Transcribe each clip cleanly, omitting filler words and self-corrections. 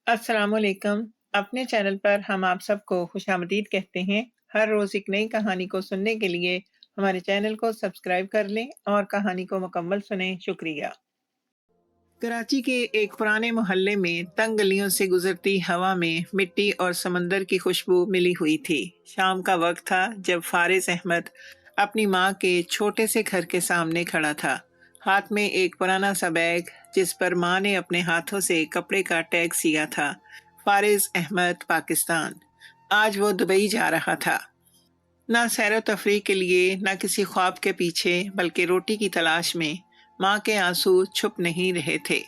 السلام علیکم۔ اپنے چینل پر ہم آپ سب کو خوش آمدید کہتے ہیں۔ ہر روز ایک نئی کہانی کو سننے کے لیے ہمارے چینل کو سبسکرائب کر لیں اور کہانی کو مکمل سنیں۔ شکریہ۔ کراچی کے ایک پرانے محلے میں تنگ گلیوں سے گزرتی ہوا میں مٹی اور سمندر کی خوشبو ملی ہوئی تھی۔ شام کا وقت تھا جب فارز احمد اپنی ماں کے چھوٹے سے گھر کے سامنے کھڑا تھا، ہاتھ میں ایک پرانا سا بیگ جس پر ماں نے اپنے ہاتھوں سے کپڑے کا ٹیگ سیا تھا۔ فارز احمد، پاکستان۔ آج وہ دبئی جا رہا تھا، نہ سیر و تفریح کے لیے، نہ کسی خواب کے پیچھے، بلکہ روٹی کی تلاش میں۔ ماں کے آنسو چھپ نہیں رہے تھے،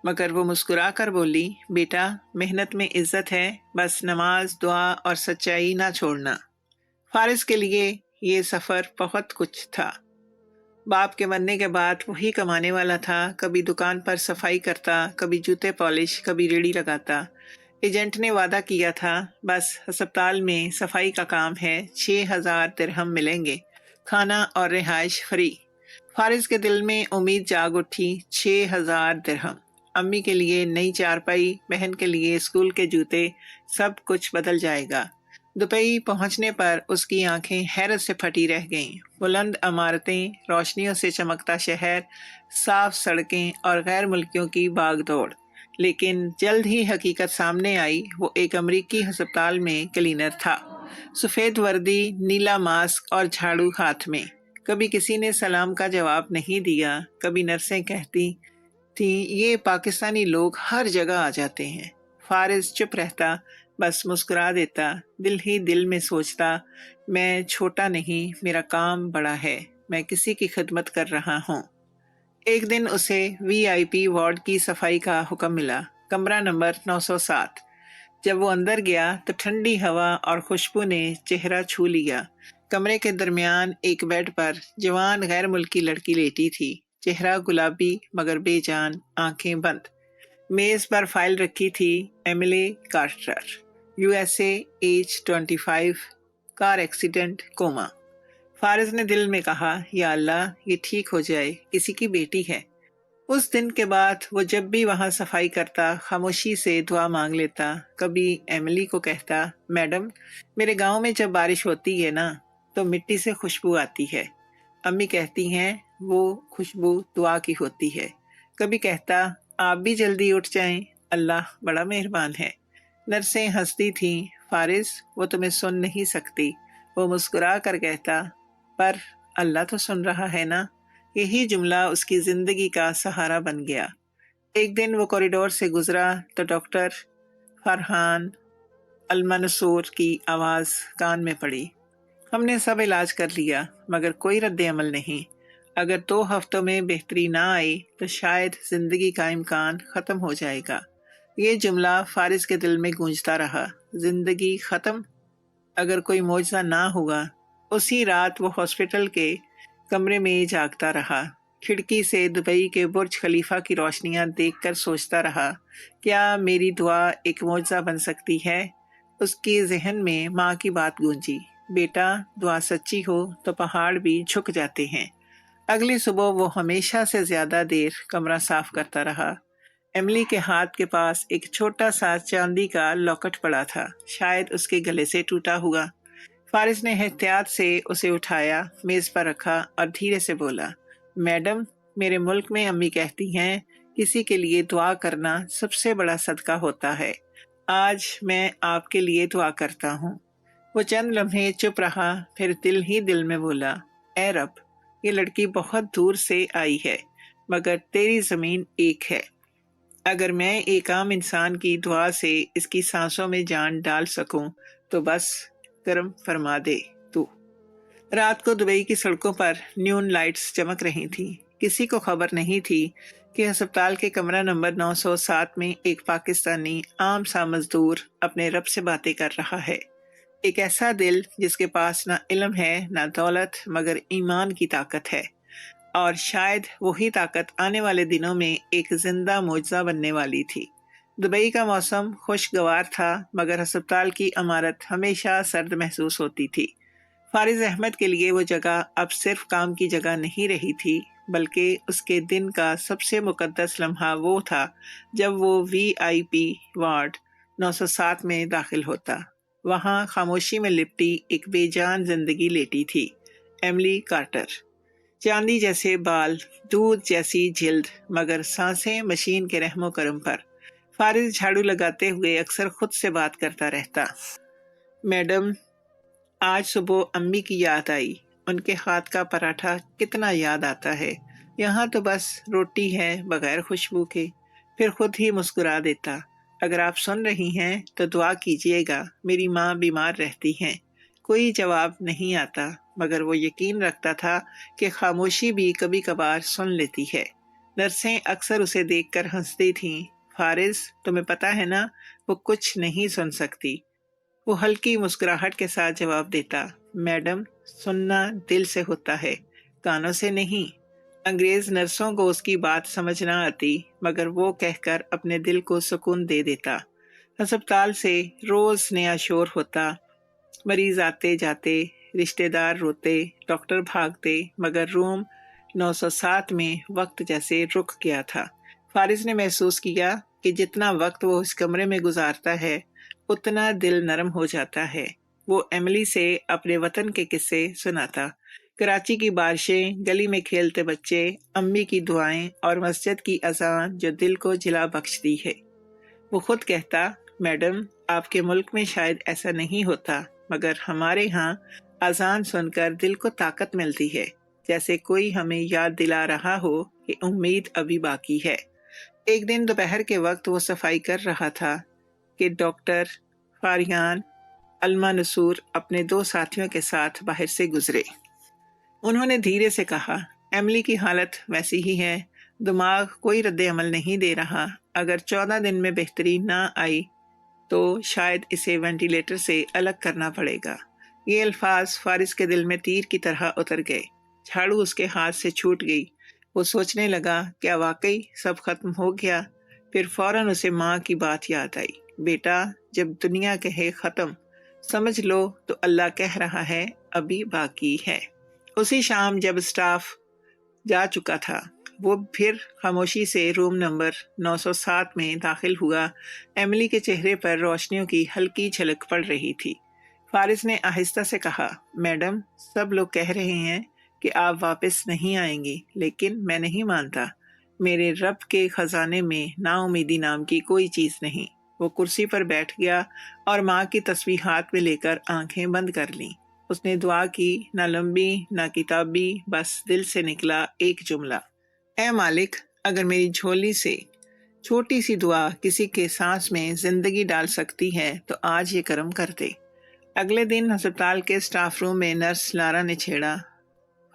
مگر وہ مسکرا کر بولی، بیٹا، محنت میں عزت ہے، بس نماز، دعا اور سچائی نہ چھوڑنا۔ فارز کے لیے یہ سفر بہت کچھ تھا۔ باپ کے مرنے کے بعد وہی کمانے والا تھا، کبھی دکان پر صفائی کرتا، کبھی جوتے پالش، کبھی ریڑھی لگاتا۔ ایجنٹ نے وعدہ کیا تھا، بس ہسپتال میں صفائی کا کام ہے، 6,000 درہم ملیں گے، کھانا اور رہائش فری۔ فارز کے دل میں امید جاگ اٹھی، 6,000 درہم۔ امی کے لیے نئی چارپائی، بہن کے لیے اسکول کے جوتے، سب کچھ بدل جائے گا۔ دبئی پہنچنے پر اس کی آنکھیں حیرت سے پھٹی رہ گئیں۔ بلند عمارتیں، روشنیوں سے چمکتا شہر، صاف سڑکیں اور غیر ملکیوں کی باغ دوڑ۔ لیکن جلد ہی حقیقت سامنے آئی۔ وہ ایک امریکی ہسپتال میں کلینر تھا، سفید وردی، نیلا ماسک اور جھاڑو ہاتھ میں۔ کبھی کسی نے سلام کا جواب نہیں دیا، کبھی نرسیں کہتی تھیں، یہ پاکستانی لوگ ہر جگہ آ جاتے ہیں۔ فارز چپ رہتا، بس مسکرا دیتا، دل ہی دل میں سوچتا، میں چھوٹا نہیں، میرا کام بڑا ہے، میں کسی کی خدمت کر رہا ہوں۔ ایک دن اسے VIP وارڈ کی صفائی کا حکم ملا، کمرہ نمبر 907۔ جب وہ اندر گیا تو ٹھنڈی ہوا اور خوشبو نے چہرہ چھو لیا۔ کمرے کے درمیان ایک بیڈ پر جوان غیر ملکی لڑکی لیٹی تھی، چہرہ گلابی مگر بے جان، آنکھیں بند۔ میز پر فائل رکھی تھی، Emily Carter, USA، age 25، car accident, coma. Faraz نے دل میں کہا، یا اللہ، یہ ٹھیک ہو جائے، کسی کی بیٹی ہے۔ اس دن کے بعد وہ جب بھی وہاں صفائی کرتا، خاموشی سے دعا مانگ لیتا۔ کبھی ایملی کو کہتا، میڈم، میرے گاؤں میں جب بارش ہوتی ہے نا تو مٹی سے خوشبو آتی ہے۔ امی کہتی ہیں وہ خوشبو دعا کی ہوتی ہے۔ کبھی کہتا، آپ بھی جلدی اٹھ جائیں، اللہ بڑا مہربان ہے۔ نرسیں ہنستی تھیں، فارز، وہ تمہیں سن نہیں سکتی۔ وہ مسکرا کر کہتا، پر اللہ تو سن رہا ہے نا۔ یہی جملہ اس کی زندگی کا سہارا بن گیا۔ ایک دن وہ کوریڈور سے گزرا تو ڈاکٹر فرحان المنصور کی آواز کان میں پڑی، ہم نے سب علاج کر لیا مگر کوئی رد عمل نہیں۔ اگر 2 ہفتوں میں بہتری نہ آئی تو شاید زندگی کا امکان ختم ہو جائے گا۔ یہ جملہ فارز کے دل میں گونجتا رہا، زندگی ختم؟ اگر کوئی معجزہ نہ ہوا۔ اسی رات وہ ہاسپٹل کے کمرے میں جاگتا رہا، کھڑکی سے دبئی کے برج خلیفہ کی روشنیاں دیکھ کر سوچتا رہا، کیا میری دعا ایک معجزہ بن سکتی ہے؟ اس کی ذہن میں ماں کی بات گونجی، بیٹا، دعا سچی ہو تو پہاڑ بھی جھک جاتے ہیں۔ اگلی صبح وہ ہمیشہ سے زیادہ دیر کمرہ صاف کرتا رہا۔ ایملی کے ہاتھ کے پاس ایک چھوٹا سا چاندی کا لاکٹ پڑا تھا، شاید اس کے گلے سے ٹوٹا ہوا۔ فارز نے احتیاط سے اسے اٹھایا، میز پر رکھا اور دھیرے سے بولا، میڈم، میرے ملک میں امی کہتی ہیں کسی کے لیے دعا کرنا سب سے بڑا صدقہ ہوتا ہے۔ آج میں آپ کے لیے دعا کرتا ہوں۔ وہ چند لمحے چپ رہا، پھر دل ہی دل میں بولا، اے رب، یہ لڑکی بہت دور سے آئی ہے مگر تیری زمین ایک ہے۔ اگر میں ایک عام انسان کی دعا سے اس کی سانسوں میں جان ڈال سکوں تو بس کرم فرما دے تو۔ رات کو دبئی کی سڑکوں پر نیون لائٹس چمک رہی تھیں۔ کسی کو خبر نہیں تھی کہ ہسپتال کے کمرہ نمبر 907 میں ایک پاکستانی عام سا مزدور اپنے رب سے باتیں کر رہا ہے۔ ایک ایسا دل جس کے پاس نہ علم ہے نہ دولت مگر ایمان کی طاقت ہے، اور شاید وہی طاقت آنے والے دنوں میں ایک زندہ معجزہ بننے والی تھی۔ دبئی کا موسم خوشگوار تھا مگر ہسپتال کی عمارت ہمیشہ سرد محسوس ہوتی تھی۔ فارز احمد کے لیے وہ جگہ اب صرف کام کی جگہ نہیں رہی تھی بلکہ اس کے دن کا سب سے مقدس لمحہ وہ تھا جب وہ VIP وارڈ 907 میں داخل ہوتا۔ وہاں خاموشی میں لپٹی ایک بے جان زندگی لیٹی تھی، ایملی کارٹر۔ چاندی جیسے بال، دودھ جیسی جلد، مگر سانسیں مشین کے رحم و کرم پر۔ فارس جھاڑو لگاتے ہوئے اکثر خود سے بات کرتا رہتا۔ میڈم، آج صبح امی کی یاد آئی، ان کے ہاتھ کا پراٹھا کتنا یاد آتا ہے۔ یہاں تو بس روٹی ہے بغیر خوشبو کے۔ پھر خود ہی مسکرا دیتا، اگر آپ سن رہی ہیں تو دعا کیجیے گا، میری ماں بیمار رہتی ہیں۔ کوئی جواب نہیں آتا، مگر وہ یقین رکھتا تھا کہ خاموشی بھی کبھی کبھار سن لیتی ہے۔ نرسیں اکثر اسے دیکھ کر ہنستی تھیں۔ فارس، تمہیں پتا ہے نا، وہ کچھ نہیں سن سکتی۔ وہ ہلکی مسکراہٹ کے ساتھ جواب دیتا، میڈم، سننا دل سے ہوتا ہے، کانوں سے نہیں۔ انگریز نرسوں کو اس کی بات سمجھ نہ آتی، مگر وہ کہہ کر اپنے دل کو سکون دے دیتا۔ ہسپتال سے روز نیا شور ہوتا، مریض آتے جاتے، رشتہ دار روتے، ڈاکٹر بھاگتے، مگر روم 907 میں وقت جیسے رک گیا تھا۔ فارس نے محسوس کیا کہ جتنا وقت وہ اس کمرے میں گزارتا ہے اتنا دل نرم ہو جاتا ہے۔ وہ ایملی سے اپنے وطن کے قصے سناتا، کراچی کی بارشیں، گلی میں کھیلتے بچے، امی کی دعائیں اور مسجد کی اذان جو دل کو جلا بخشتی ہے۔ وہ خود کہتا، میڈم، آپ کے ملک میں شاید ایسا نہیں ہوتا، مگر ہمارے ہاں اذان سن کر دل کو طاقت ملتی ہے، جیسے کوئی ہمیں یاد دلا رہا ہو کہ امید ابھی باقی ہے۔ ایک دن دوپہر کے وقت وہ صفائی کر رہا تھا کہ ڈاکٹر فاریان المانصور اپنے 2 ساتھیوں کے ساتھ باہر سے گزرے۔ انہوں نے دھیرے سے کہا، ایملی کی حالت ویسی ہی ہے، دماغ کوئی رد عمل نہیں دے رہا، اگر 14 دن میں بہتری نہ آئی تو شاید اسے وینٹیلیٹر سے الگ کرنا پڑے گا۔ یہ الفاظ فارس کے دل میں تیر کی طرح اتر گئے۔ جھاڑو اس کے ہاتھ سے چھوٹ گئی۔ وہ سوچنے لگا، کیا واقعی سب ختم ہو گیا؟ پھر فوراً اسے ماں کی بات یاد آئی، بیٹا، جب دنیا کہے ختم، سمجھ لو تو اللہ کہہ رہا ہے ابھی باقی ہے۔ اسی شام جب اسٹاف جا چکا تھا، وہ پھر خاموشی سے روم نمبر 907 میں داخل ہوا۔ ایملی کے چہرے پر روشنیوں کی ہلکی جھلک پڑ رہی تھی۔ فارس نے آہستہ سے کہا، میڈم، سب لوگ کہہ رہے ہیں کہ آپ واپس نہیں آئیں گی، لیکن میں نہیں مانتا۔ میرے رب کے خزانے میں نا امیدی نام کی کوئی چیز نہیں۔ وہ کرسی پر بیٹھ گیا اور ماں کی تسبیح ہاتھ میں لے کر آنکھیں بند کر لیں۔ اس نے دعا کی، نہ لمبی نہ کتابی، بس دل سے نکلا ایک جملہ، اے مالک، اگر میری جھولی سے چھوٹی سی دعا کسی کے سانس میں زندگی ڈال سکتی ہے تو آج یہ کرم کر دے۔ اگلے دن ہسپتال کے سٹاف روم میں نرس لارا نے چھیڑا،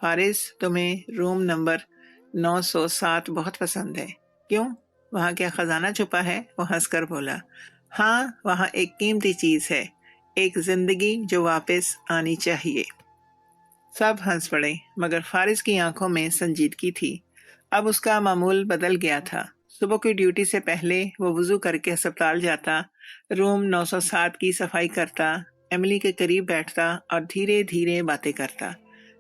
فارس، تمہیں روم نمبر 907 بہت پسند ہے، کیوں؟ وہاں کیا خزانہ چھپا ہے؟ وہ ہنس کر بولا، ہاں، وہاں ایک قیمتی چیز ہے، ایک زندگی جو واپس آنی چاہیے۔ سب ہنس پڑے، مگر فارس کی آنکھوں میں سنجیدگی تھی۔ اب اس کا معمول بدل گیا تھا۔ صبح کی ڈیوٹی سے پہلے وہ وضو کر کے ہسپتال جاتا، روم 907 کی صفائی کرتا، ایملی کے قریب بیٹھتا اور دھیرے دھیرے باتیں کرتا۔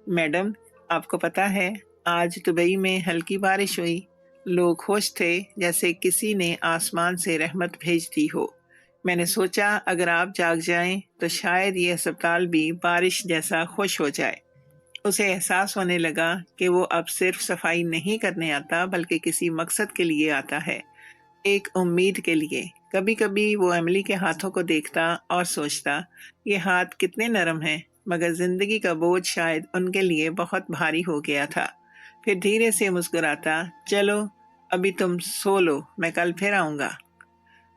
میڈم، آپ کو پتا ہے آج دبئی میں ہلکی بارش ہوئی، لوگ خوش تھے جیسے کسی نے آسمان سے رحمت بھیج دی ہو۔ میں نے سوچا اگر آپ جاگ جائیں تو شاید یہ ہسپتال بھی بارش جیسا خوش ہو جائے۔ اسے احساس ہونے لگا کہ وہ اب صرف صفائی نہیں کرنے آتا بلکہ کسی مقصد کے لیے آتا ہے، ایک امید کے لیے۔ کبھی کبھی وہ ایملی کے ہاتھوں کو دیکھتا اور سوچتا، یہ ہاتھ کتنے نرم ہیں، مگر زندگی کا بوجھ شاید ان کے لیے بہت بھاری ہو گیا تھا۔ پھر دھیرے سے مسکراتا، چلو ابھی تم سو لو، میں کل پھر آؤں گا۔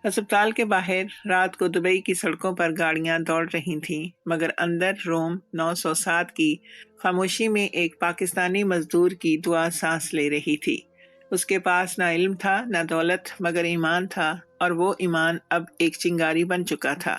ہسپتال کے باہر رات کو دبئی کی سڑکوں پر گاڑیاں دوڑ رہی تھیں، مگر اندر روم 907 کی خاموشی میں ایک پاکستانی مزدور کی دعا سانس لے رہی تھی۔ اس کے پاس نہ علم تھا نہ دولت، مگر ایمان تھا، اور وہ ایمان اب ایک چنگاری بن چکا تھا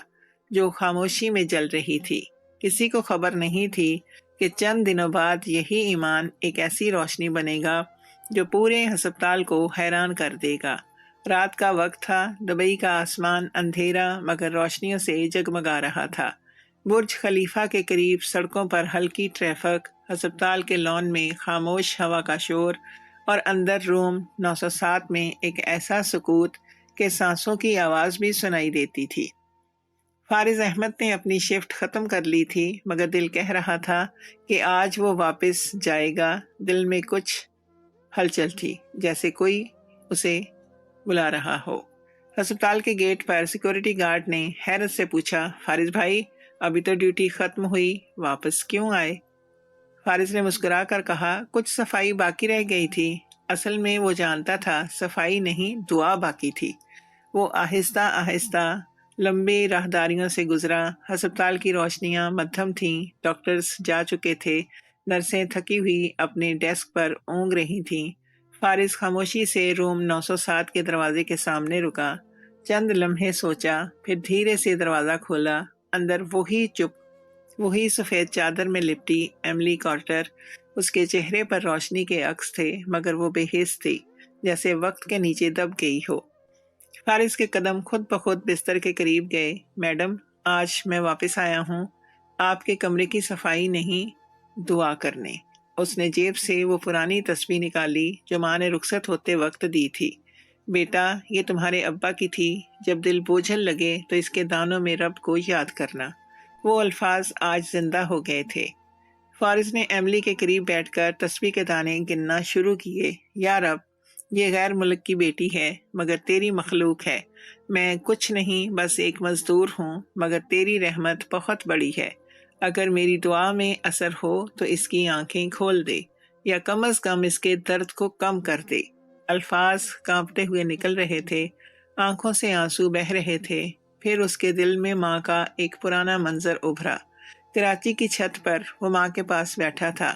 جو خاموشی میں جل رہی تھی۔ کسی کو خبر نہیں تھی کہ چند دنوں بعد یہی ایمان ایک ایسی روشنی بنے گا جو پورے ہسپتال کو حیران کر دے گا۔ رات کا وقت تھا، دبئی کا آسمان اندھیرا مگر روشنیوں سے جگمگا رہا تھا۔ برج خلیفہ کے قریب سڑکوں پر ہلکی ٹریفک، ہسپتال کے لان میں خاموش ہوا کا شور، اور اندر روم 907 میں ایک ایسا سکوت کہ سانسوں کی آواز بھی سنائی دیتی تھی۔ فارض احمد نے اپنی شفٹ ختم کر لی تھی، مگر دل کہہ رہا تھا کہ آج وہ واپس جائے گا۔ دل میں کچھ ہلچل تھی، جیسے کوئی اسے بلا رہا ہو۔ ہسپتال کے گیٹ پر سیکورٹی گارڈ نے حیرت سے پوچھا، فارض بھائی، ابھی تو ڈیوٹی ختم ہوئی، واپس کیوں آئے؟ فارض نے مسکرا کر کہا، کچھ صفائی باقی رہ گئی تھی۔ اصل میں وہ جانتا تھا صفائی نہیں، دعا باقی تھی۔ وہ آہستہ آہستہ لمبی راہداریوں سے گزرا۔ ہسپتال کی روشنیاں مدھم تھیں، ڈاکٹرز جا چکے تھے، نرسیں تھکی ہوئی اپنے ڈیسک پر اونگ رہی تھیں۔ فارض خاموشی سے روم 907 کے دروازے کے سامنے رکا، چند لمحے سوچا، پھر دھیرے سے دروازہ کھولا۔ اندر وہی چپ، وہی سفید چادر میں لپٹی ایملی کارٹر۔ اس کے چہرے پر روشنی کے عکس تھے، مگر وہ بے حس تھی، جیسے وقت کے نیچے دب گئی ہو۔ فارض کے قدم خود بخود بستر کے قریب گئے۔ میڈم، آج میں واپس آیا ہوں، آپ کے کمرے کی صفائی نہیں، دعا کرنے۔ اس نے جیب سے وہ پرانی تسبیح نکالی جو ماں نے رخصت ہوتے وقت دی تھی۔ بیٹا، یہ تمہارے ابا کی تھی، جب دل بوجھل لگے تو اس کے دانوں میں رب کو یاد کرنا۔ وہ الفاظ آج زندہ ہو گئے تھے۔ فارض نے ایملی کے قریب بیٹھ کر تسبیح کے دانے گننا شروع کیے۔ یا رب، یہ غیر ملک کی بیٹی ہے، مگر تیری مخلوق ہے۔ میں کچھ نہیں، بس ایک مزدور ہوں، مگر تیری رحمت بہت بڑی ہے۔ اگر میری دعا میں اثر ہو تو اس کی آنکھیں کھول دے، یا کم از کم اس کے درد کو کم کر دے۔ الفاظ کانپتے ہوئے نکل رہے تھے، آنکھوں سے آنسو بہہ رہے تھے۔ پھر اس کے دل میں ماں کا ایک پرانا منظر ابھرا۔ کراچی کی چھت پر وہ ماں کے پاس بیٹھا تھا،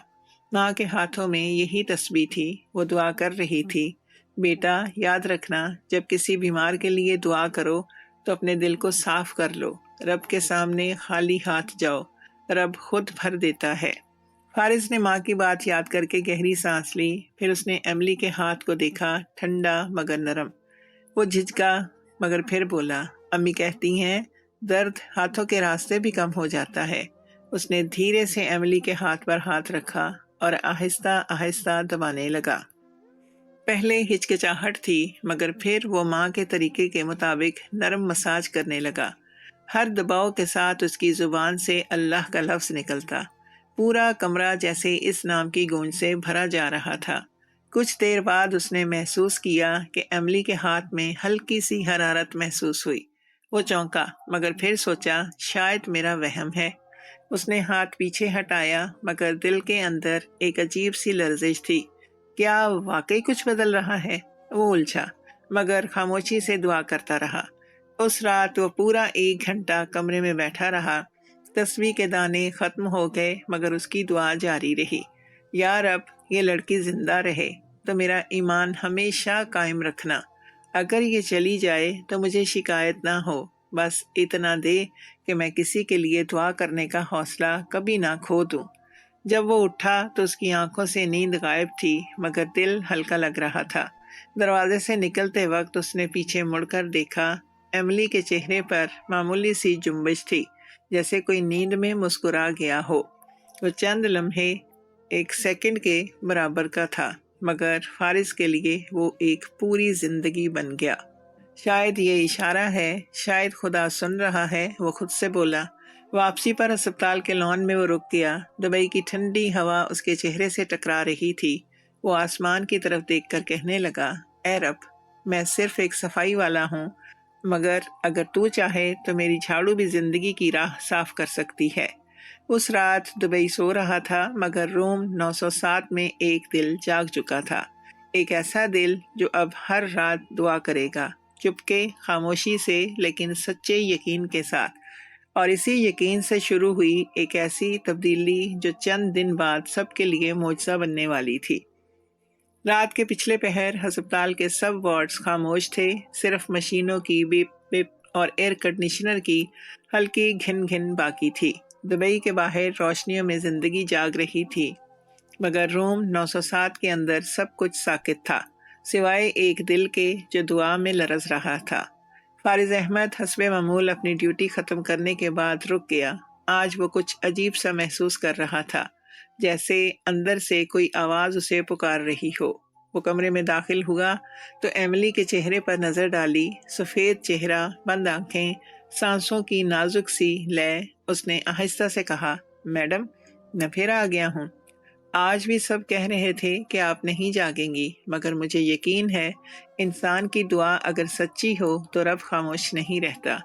ماں کے ہاتھوں میں یہی تسبیح تھی۔ وہ دعا کر رہی تھی، بیٹا یاد رکھنا، جب کسی بیمار کے لیے دعا کرو تو اپنے دل کو صاف کر لو، رب کے سامنے خالی ہاتھ جاؤ، رب خود بھر دیتا ہے۔ فارض نے ماں کی بات یاد کر کے گہری سانس لی، پھر اس نے ایملی کے ہاتھ کو دیکھا، ٹھنڈا مگر نرم۔ وہ جھجکا مگر پھر بولا، امی کہتی ہیں درد ہاتھوں کے راستے بھی کم ہو جاتا ہے۔ اس نے دھیرے سے ایملی کے ہاتھ پر ہاتھ رکھا اور آہستہ آہستہ دبانے لگا۔ پہلے ہچکچاہٹ تھی، مگر پھر وہ ماں کے طریقے کے مطابق نرم مساج کرنے لگا۔ ہر دباؤ کے ساتھ اس کی زبان سے اللہ کا لفظ نکلتا۔ پورا کمرہ جیسے اس نام کی گونج سے بھرا جا رہا تھا۔ کچھ دیر بعد اس نے محسوس کیا کہ ایملی کے ہاتھ میں ہلکی سی حرارت محسوس ہوئی۔ وہ چونکا، مگر پھر سوچا شاید میرا وہم ہے۔ اس نے ہاتھ پیچھے ہٹایا، مگر دل کے اندر ایک عجیب سی لرزش تھی۔ کیا واقعی کچھ بدل رہا ہے؟ وہ الجھا، مگر خاموشی سے دعا کرتا رہا۔ اس رات وہ پورا 1 گھنٹہ کمرے میں بیٹھا رہا۔ تسبیح کے دانے ختم ہو گئے، مگر اس کی دعا جاری رہی۔ یا رب، یہ لڑکی زندہ رہے تو میرا ایمان ہمیشہ قائم رکھنا۔ اگر یہ چلی جائے تو مجھے شکایت نہ ہو، بس اتنا دے کہ میں کسی کے لیے دعا کرنے کا حوصلہ کبھی نہ کھو دوں۔ جب وہ اٹھا تو اس کی آنکھوں سے نیند غائب تھی، مگر دل ہلکا لگ رہا تھا۔ دروازے سے نکلتے وقت اس نے پیچھے مڑ کر دیکھا، ایملی کے چہرے پر معمولی سی جنبش تھی، جیسے کوئی نیند میں مسکرا گیا ہو۔ وہ چند لمحے 1 سیکنڈ کے برابر کا تھا، مگر فارض کے لیے وہ ایک پوری زندگی بن گیا۔ شاید یہ اشارہ ہے، شاید خدا سن رہا ہے، وہ خود سے بولا۔ واپسی پر ہسپتال کے لان میں وہ رک گیا۔ دبئی کی ٹھنڈی ہوا اس کے چہرے سے ٹکرا رہی تھی۔ وہ آسمان کی طرف دیکھ کر کہنے لگا، اے رب، میں صرف ایک صفائی والا ہوں، مگر اگر تو چاہے تو میری جھاڑو بھی زندگی کی راہ صاف کر سکتی ہے۔ اس رات دبئی سو رہا تھا، مگر روم 907 میں ایک دل جاگ چکا تھا۔ ایک ایسا دل جو اب ہر رات دعا کرے گا، چپکے، خاموشی سے، لیکن سچے یقین کے ساتھ۔ اور اسی یقین سے شروع ہوئی ایک ایسی تبدیلی جو چند دن بعد سب کے لیے معجزہ بننے والی تھی۔ رات کے پچھلے پہر ہسپتال کے سب وارڈز خاموش تھے، صرف مشینوں کی بیپ بیپ اور ایئر کنڈیشنر کی ہلکی گھن گھن باقی تھی۔ دبئی کے باہر روشنیوں میں زندگی جاگ رہی تھی، مگر روم 907 کے اندر سب کچھ ساکت تھا، سوائے ایک دل کے جو دعا میں لرز رہا تھا۔ فارض احمد حسب معمول اپنی ڈیوٹی ختم کرنے کے بعد رک گیا۔ آج وہ کچھ عجیب سا محسوس کر رہا تھا، جیسے اندر سے کوئی آواز اسے پکار رہی ہو۔ وہ کمرے میں داخل ہوا تو ایملی کے چہرے پر نظر ڈالی، سفید چہرہ، بند آنکھیں، سانسوں کی نازک سی لے۔ اس نے آہستہ سے کہا، میڈم، میں پھر آ گیا ہوں۔ آج بھی سب کہہ رہے تھے کہ آپ نہیں جاگیں گی، مگر مجھے یقین ہے انسان کی دعا اگر سچی ہو تو رب خاموش نہیں رہتا۔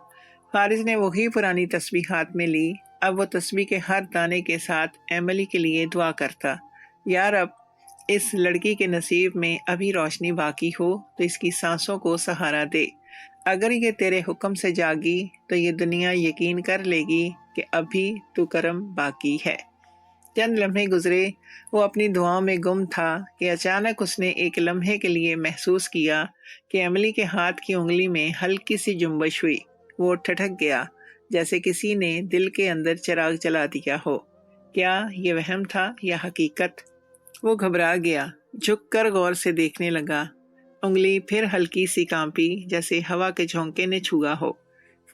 فارس نے وہی پرانی تسبیح ہاتھ میں لی۔ اب وہ تسبیح کے ہر دانے کے ساتھ ایملی کے لیے دعا کرتا، یا رب، اس لڑکی کے نصیب میں ابھی روشنی باقی ہو تو اس کی سانسوں کو سہارا دے۔ اگر یہ تیرے حکم سے جاگی تو یہ دنیا یقین کر لے گی کہ ابھی تو کرم باقی ہے۔ چند لمحے گزرے، وہ اپنی دعاؤں میں گم تھا کہ اچانک اس نے ایک لمحے کے لیے محسوس کیا کہ ایملی کے ہاتھ کی انگلی میں ہلکی سی جنبش ہوئی۔ وہ ٹھٹک گیا، جیسے کسی نے دل کے اندر چراغ جلا دیا ہو۔ کیا یہ وہم تھا یا حقیقت؟ وہ گھبرا گیا، جھک کر غور سے دیکھنے لگا۔ انگلی پھر ہلکی سی کانپی، جیسے ہوا کے جھونکے نے چھوا ہو۔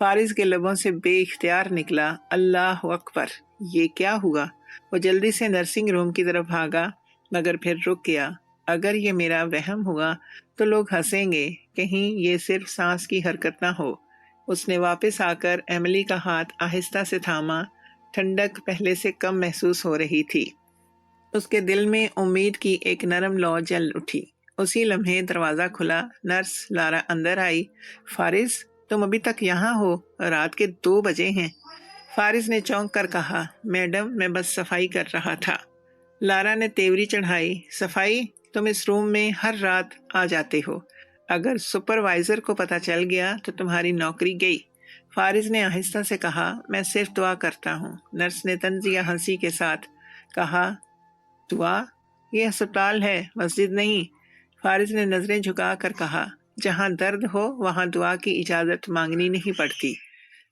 فارس کے لبوں سے بے اختیار نکلا، اللہ اکبر! یہ کیا ہوا؟ وہ جلدی سے نرسنگ روم کی طرف بھاگا، مگر پھر رک گیا۔ اگر یہ میرا وہم ہوا تو لوگ ہنسیں گے، کہیں یہ صرف سانس کی حرکت نہ ہو۔ اس نے واپس آ کر ایملی کا ہاتھ آہستہ سے تھاما۔ ٹھنڈک پہلے سے کم محسوس ہو رہی تھی۔ اس کے دل میں امید کی ایک نرم لو جل اٹھی۔ اسی لمحے دروازہ کھلا، نرس لارا اندر آئی۔ فارس، تم ابھی تک یہاں ہو؟ رات کے 2 بجے ہیں۔ فارس نے چونک کر کہا، میڈم، میں بس صفائی کر رہا تھا۔ لارا نے تیوری چڑھائی، صفائی؟ تم اس روم میں ہر رات آ جاتے ہو۔ اگر سپروائزر کو پتہ چل گیا تو تمہاری نوکری گئی۔ فارس نے آہستہ سے کہا، میں صرف دعا کرتا ہوں۔ نرس نے طنزیہ ہنسی کے ساتھ کہا، دعا؟ یہ ہسپتال ہے، مسجد نہیں۔ فارس نے نظریں جھکا کر کہا، جہاں درد ہو وہاں دعا کی اجازت مانگنی نہیں پڑتی۔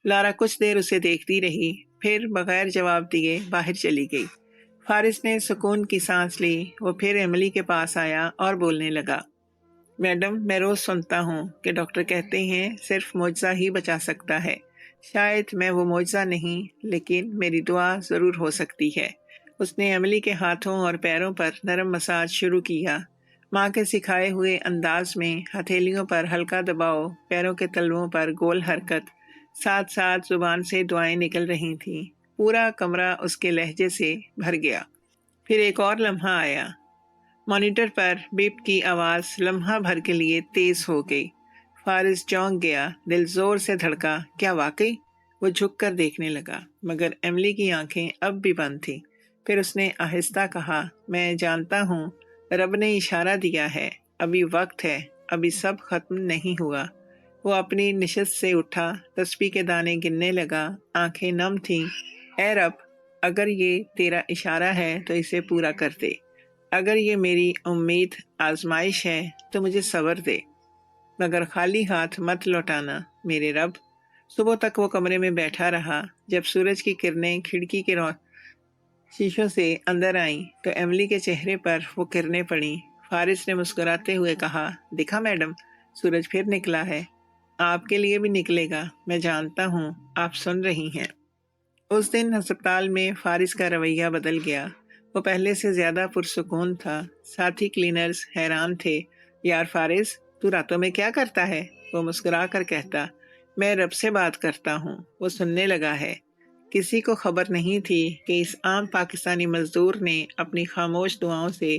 لارا کچھ دیر اسے دیکھتی رہی، پھر بغیر جواب دیے باہر چلی گئی۔ فارس نے سکون کی سانس لی۔ وہ پھر ایملی کے پاس آیا اور بولنے لگا، میڈم، میں روز سنتا ہوں کہ ڈاکٹر کہتے ہیں صرف معجزہ ہی بچا سکتا ہے۔ شاید میں وہ معجزہ نہیں، لیکن میری دعا ضرور ہو سکتی ہے۔ اس نے ایملی کے ہاتھوں اور پیروں پر نرم مساج شروع کیا، ماں کے سکھائے ہوئے انداز میں، ہتھیلیوں پر ہلکا دباؤ، پیروں کے تلووں پر گول حرکت، ساتھ ساتھ زبان سے دعائیں نکل رہی تھیں۔ پورا کمرہ اس کے لہجے سے بھر گیا۔ پھر ایک اور لمحہ آیا۔ مانیٹر پر بیپ کی آواز لمحہ بھر کے لیے تیز ہو گئی۔ فارس چونک گیا، دل زور سے دھڑکا، کیا واقعی؟ وہ جھک کر دیکھنے لگا، مگر ایملی کی آنکھیں اب بھی بند تھیں۔ پھر اس نے آہستہ کہا، میں جانتا ہوں، رب نے اشارہ دیا ہے، ابھی وقت ہے، ابھی سب ختم نہیں ہوا۔ وہ اپنی نشست سے اٹھا، تسبیح کے دانے گننے لگا، آنکھیں نم تھیں۔ اے رب، اگر یہ تیرا اشارہ ہے تو اسے پورا کر دے۔ اگر یہ میری امید آزمائش ہے تو مجھے صبر دے، مگر خالی ہاتھ مت لوٹانا میرے رب۔ صبح تک وہ کمرے میں بیٹھا رہا۔ جب سورج کی کرنیں کھڑکی کے شیشوں سے اندر آئیں تو ایملی کے چہرے پر وہ کرنیں پڑیں۔ فارس نے مسکراتے ہوئے کہا، دیکھا میڈم، سورج پھر نکلا ہے۔ آپ کے لیے بھی نکلے گا، میں جانتا ہوں آپ سن رہی ہیں۔ اس دن ہسپتال میں فارس کا رویہ بدل گیا۔ وہ پہلے سے زیادہ پرسکون تھا۔ ساتھی کلینرز حیران تھے، یار فارس، تو راتوں میں کیا کرتا ہے؟ وہ مسکرا کر کہتا، میں رب سے بات کرتا ہوں، وہ سننے لگا ہے۔ کسی کو خبر نہیں تھی کہ اس عام پاکستانی مزدور نے اپنی خاموش دعاؤں سے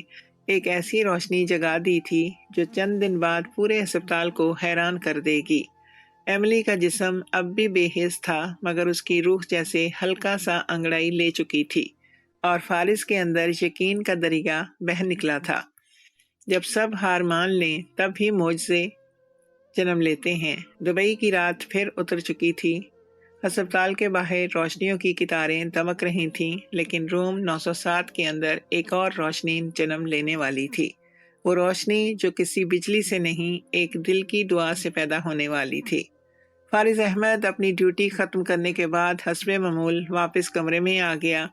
ایک ایسی روشنی جگا دی تھی جو چند دن بعد پورے ہسپتال کو حیران کر دے گی۔ ایملی کا جسم اب بھی بے حس تھا، مگر اس کی روح جیسے ہلکا سا انگڑائی لے چکی تھی، اور فارس کے اندر یقین کا دریا بہہ نکلا تھا۔ جب سب ہار مان لیں تب ہی معجزے جنم لیتے ہیں۔ دبئی کی رات پھر اتر چکی تھی۔ ہسپتال کے باہر روشنیوں کی قطاریں دمک رہی تھیں، لیکن روم 907 کے اندر ایک اور روشنی جنم لینے والی تھی۔ وہ روشنی جو کسی بجلی سے نہیں، ایک دل کی دعا سے پیدا ہونے والی تھی۔ فارس احمد اپنی ڈیوٹی ختم کرنے کے بعد حسب معمول واپس کمرے میں آ گیا۔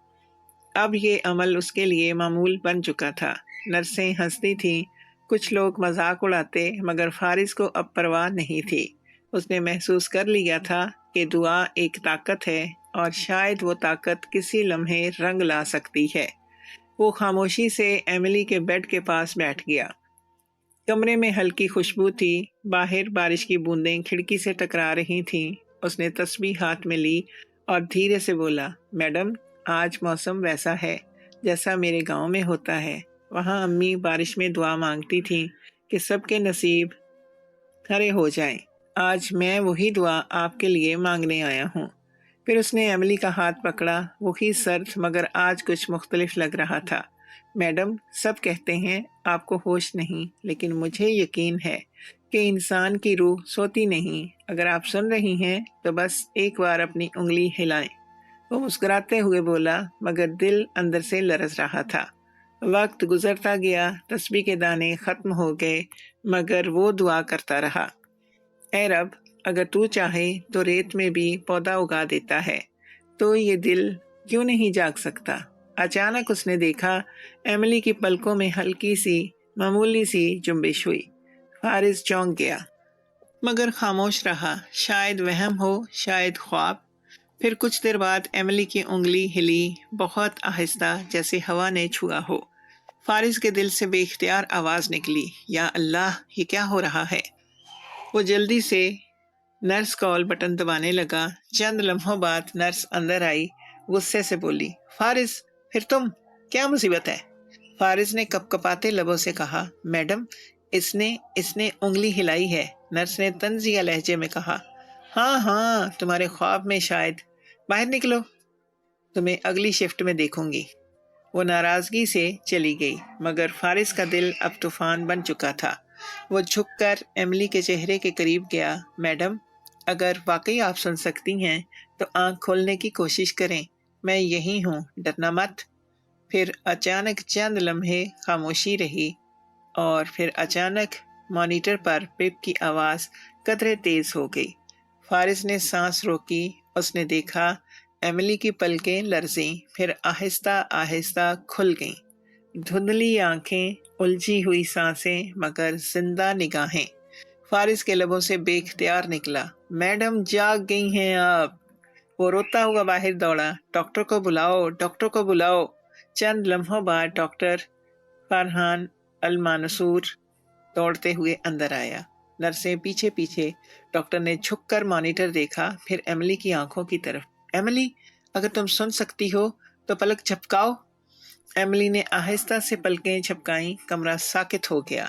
اب یہ عمل اس کے لیے معمول بن چکا تھا۔ نرسیں ہنستی تھیں، کچھ لوگ مذاق اڑاتے، مگر فارس کو اب پرواہ نہیں تھی۔ اس نے محسوس کر لیا تھا کہ دعا ایک طاقت ہے اور شاید وہ طاقت کسی لمحے رنگ لا سکتی ہے۔ وہ خاموشی سے ایملی کے بیڈ کے پاس بیٹھ گیا۔ کمرے میں ہلکی خوشبو تھی، باہر بارش کی بوندیں کھڑکی سے ٹکرا رہی تھیں۔ اس نے تسبیح ہاتھ میں لی اور دھیرے سے بولا، میڈم، آج موسم ویسا ہے جیسا میرے گاؤں میں ہوتا ہے۔ وہاں امی بارش میں دعا مانگتی تھیں کہ سب کے نصیب کھرے ہو جائیں۔ آج میں وہی دعا آپ کے لیے مانگنے آیا ہوں۔ پھر اس نے ایملی کا ہاتھ پکڑا، وہی سرد مگر آج کچھ مختلف لگ رہا تھا۔ میڈم، سب کہتے ہیں آپ کو ہوش نہیں، لیکن مجھے یقین ہے کہ انسان کی روح سوتی نہیں۔ اگر آپ سن رہی ہیں تو بس ایک بار اپنی انگلی ہلائیں۔ وہ مسکراتے ہوئے بولا، مگر دل اندر سے لرز رہا تھا۔ وقت گزرتا گیا، تسبیح کے دانے ختم ہو گئے، مگر وہ دعا کرتا رہا، اے رب، اگر تو چاہے تو ریت میں بھی پودا اگا دیتا ہے، تو یہ دل کیوں نہیں جاگ سکتا؟ اچانک اس نے دیکھا ایملی کی پلکوں میں ہلکی سی معمولی سی جنبش ہوئی۔ فارس چونک گیا مگر خاموش رہا، شاید وہم ہو، شاید خواب۔ پھر کچھ دیر بعد ایملی کی انگلی ہلی، بہت آہستہ، جیسے ہوا نے چھوا ہو۔ فارس کے دل سے بے اختیار آواز نکلی، یا اللہ، یہ کیا ہو رہا ہے؟ وہ جلدی سے نرس کال بٹن دبانے لگا۔ چند لمحوں بعد نرس اندر آئی، غصے سے بولی، فارس، پھر تم؟ کیا مصیبت ہے؟ فارس نے کپ کپاتے لبوں سے کہا، میڈم، اس نے انگلی ہلائی ہے۔ نرس نے طنزیہ لہجے میں کہا، ہاں ہاں، تمہارے خواب میں شاید۔ باہر نکلو، تمہیں اگلی شفٹ میں دیکھوں گی۔ وہ ناراضگی سے چلی گئی، مگر فارس کا دل اب طوفان بن چکا تھا۔ وہ جھک کر ایملی کے چہرے کے قریب گیا، میڈم، اگر واقعی آپ سن سکتی ہیں تو آنکھ کھولنے کی کوشش کریں، میں یہی ہوں، ڈرنا مت۔ پھر اچانک چند لمحے خاموشی رہی، اور پھر اچانک مانیٹر پر پپ کی آواز قدرے تیز ہو گئی۔ فارس نے سانس روکی، اس نے دیکھا ایملی کی پلکیں لرزیں، پھر آہستہ آہستہ کھل گئیں۔ دھندلی آنکھیں، الجھی ہوئی سانسیں، مگر زندہ نگاہیں۔ فارس کے لبوں سے بے اختیار نکلا، میڈم جاگ گئی ہیں آپ۔ وہ روتا ہوا باہر دوڑا، ڈاکٹر کو بلاؤ، ڈاکٹر کو بلاؤ۔ چند لمحوں بعد ڈاکٹر فرحان المنصور دوڑتے ہوئے اندر آیا، نرسیں پیچھے پیچھے۔ ڈاکٹر نے جھک کر مانیٹر دیکھا، پھر ایملی کی آنکھوں کی طرف۔ ایملی، اگر تم سن سکتی ہو تو پلک جھپکاؤ۔ ایملی نے آہستہ سے پلکیں جھپکائیں، کمرہ ساکت ہو گیا۔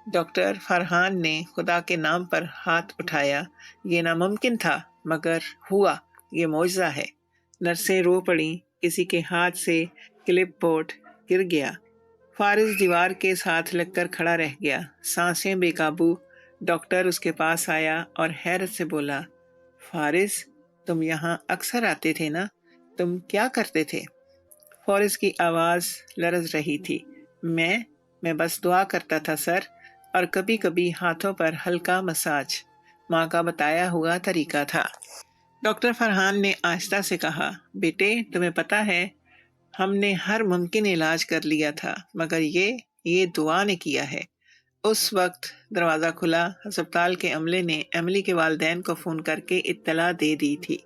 ڈاکٹر فرحان نے خدا کے نام پر ہاتھ اٹھایا، یہ ناممکن تھا، مگر ہوا، یہ معجزہ ہے۔ نرسیں رو پڑیں، کسی کے ہاتھ سے کلپ بورڈ گر گیا۔ فارس دیوار کے ساتھ لگ کر کھڑا رہ گیا، سانسیں بے قابو۔ ڈاکٹر اس کے پاس آیا اور حیرت سے بولا، فارس، تم یہاں اکثر آتے تھے نا؟ تم کیا کرتے تھے؟ فارس کی آواز لرز رہی تھی، میں بس دعا کرتا تھا سر، اور کبھی کبھی ہاتھوں پر ہلکا مساج، ماں کا بتایا ہوا طریقہ تھا۔ ڈاکٹر فرحان نے آہستہ سے کہا، بیٹے، تمہیں پتہ ہے ہم نے ہر ممکن علاج کر لیا تھا، مگر یہ دعا نے کیا ہے۔ اس وقت دروازہ کھلا، ہسپتال کے عملے نے ایملی کے والدین کو فون کر کے اطلاع دے دی تھی۔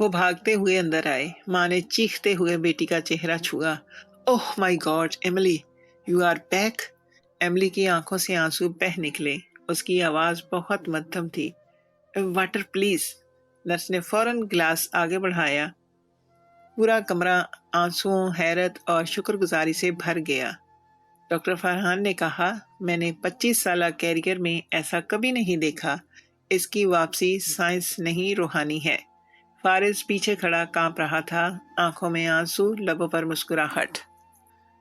وہ بھاگتے ہوئے اندر آئے، ماں نے چیختے ہوئے بیٹی کا چہرہ چھوا، oh my god, Emily, you are back. Emily کی آنکھوں سے آنسو بہہ نکلے، اس کی آواز بہت مدھم تھی، واٹر پلیز۔ نرس نے فوراً گلاس آگے بڑھایا، پورا کمرہ آنسوؤں، حیرت اور شکر گزاری سے بھر گیا۔ ڈاکٹر فرحان نے کہا، میں نے 25 سالہ کیریئر میں ایسا کبھی نہیں دیکھا، اس کی واپسی سائنس نہیں روحانی ہے۔ فارس پیچھے کھڑا کانپ رہا تھا، آنکھوں میں آنسو، لبوں پر مسکراہٹ۔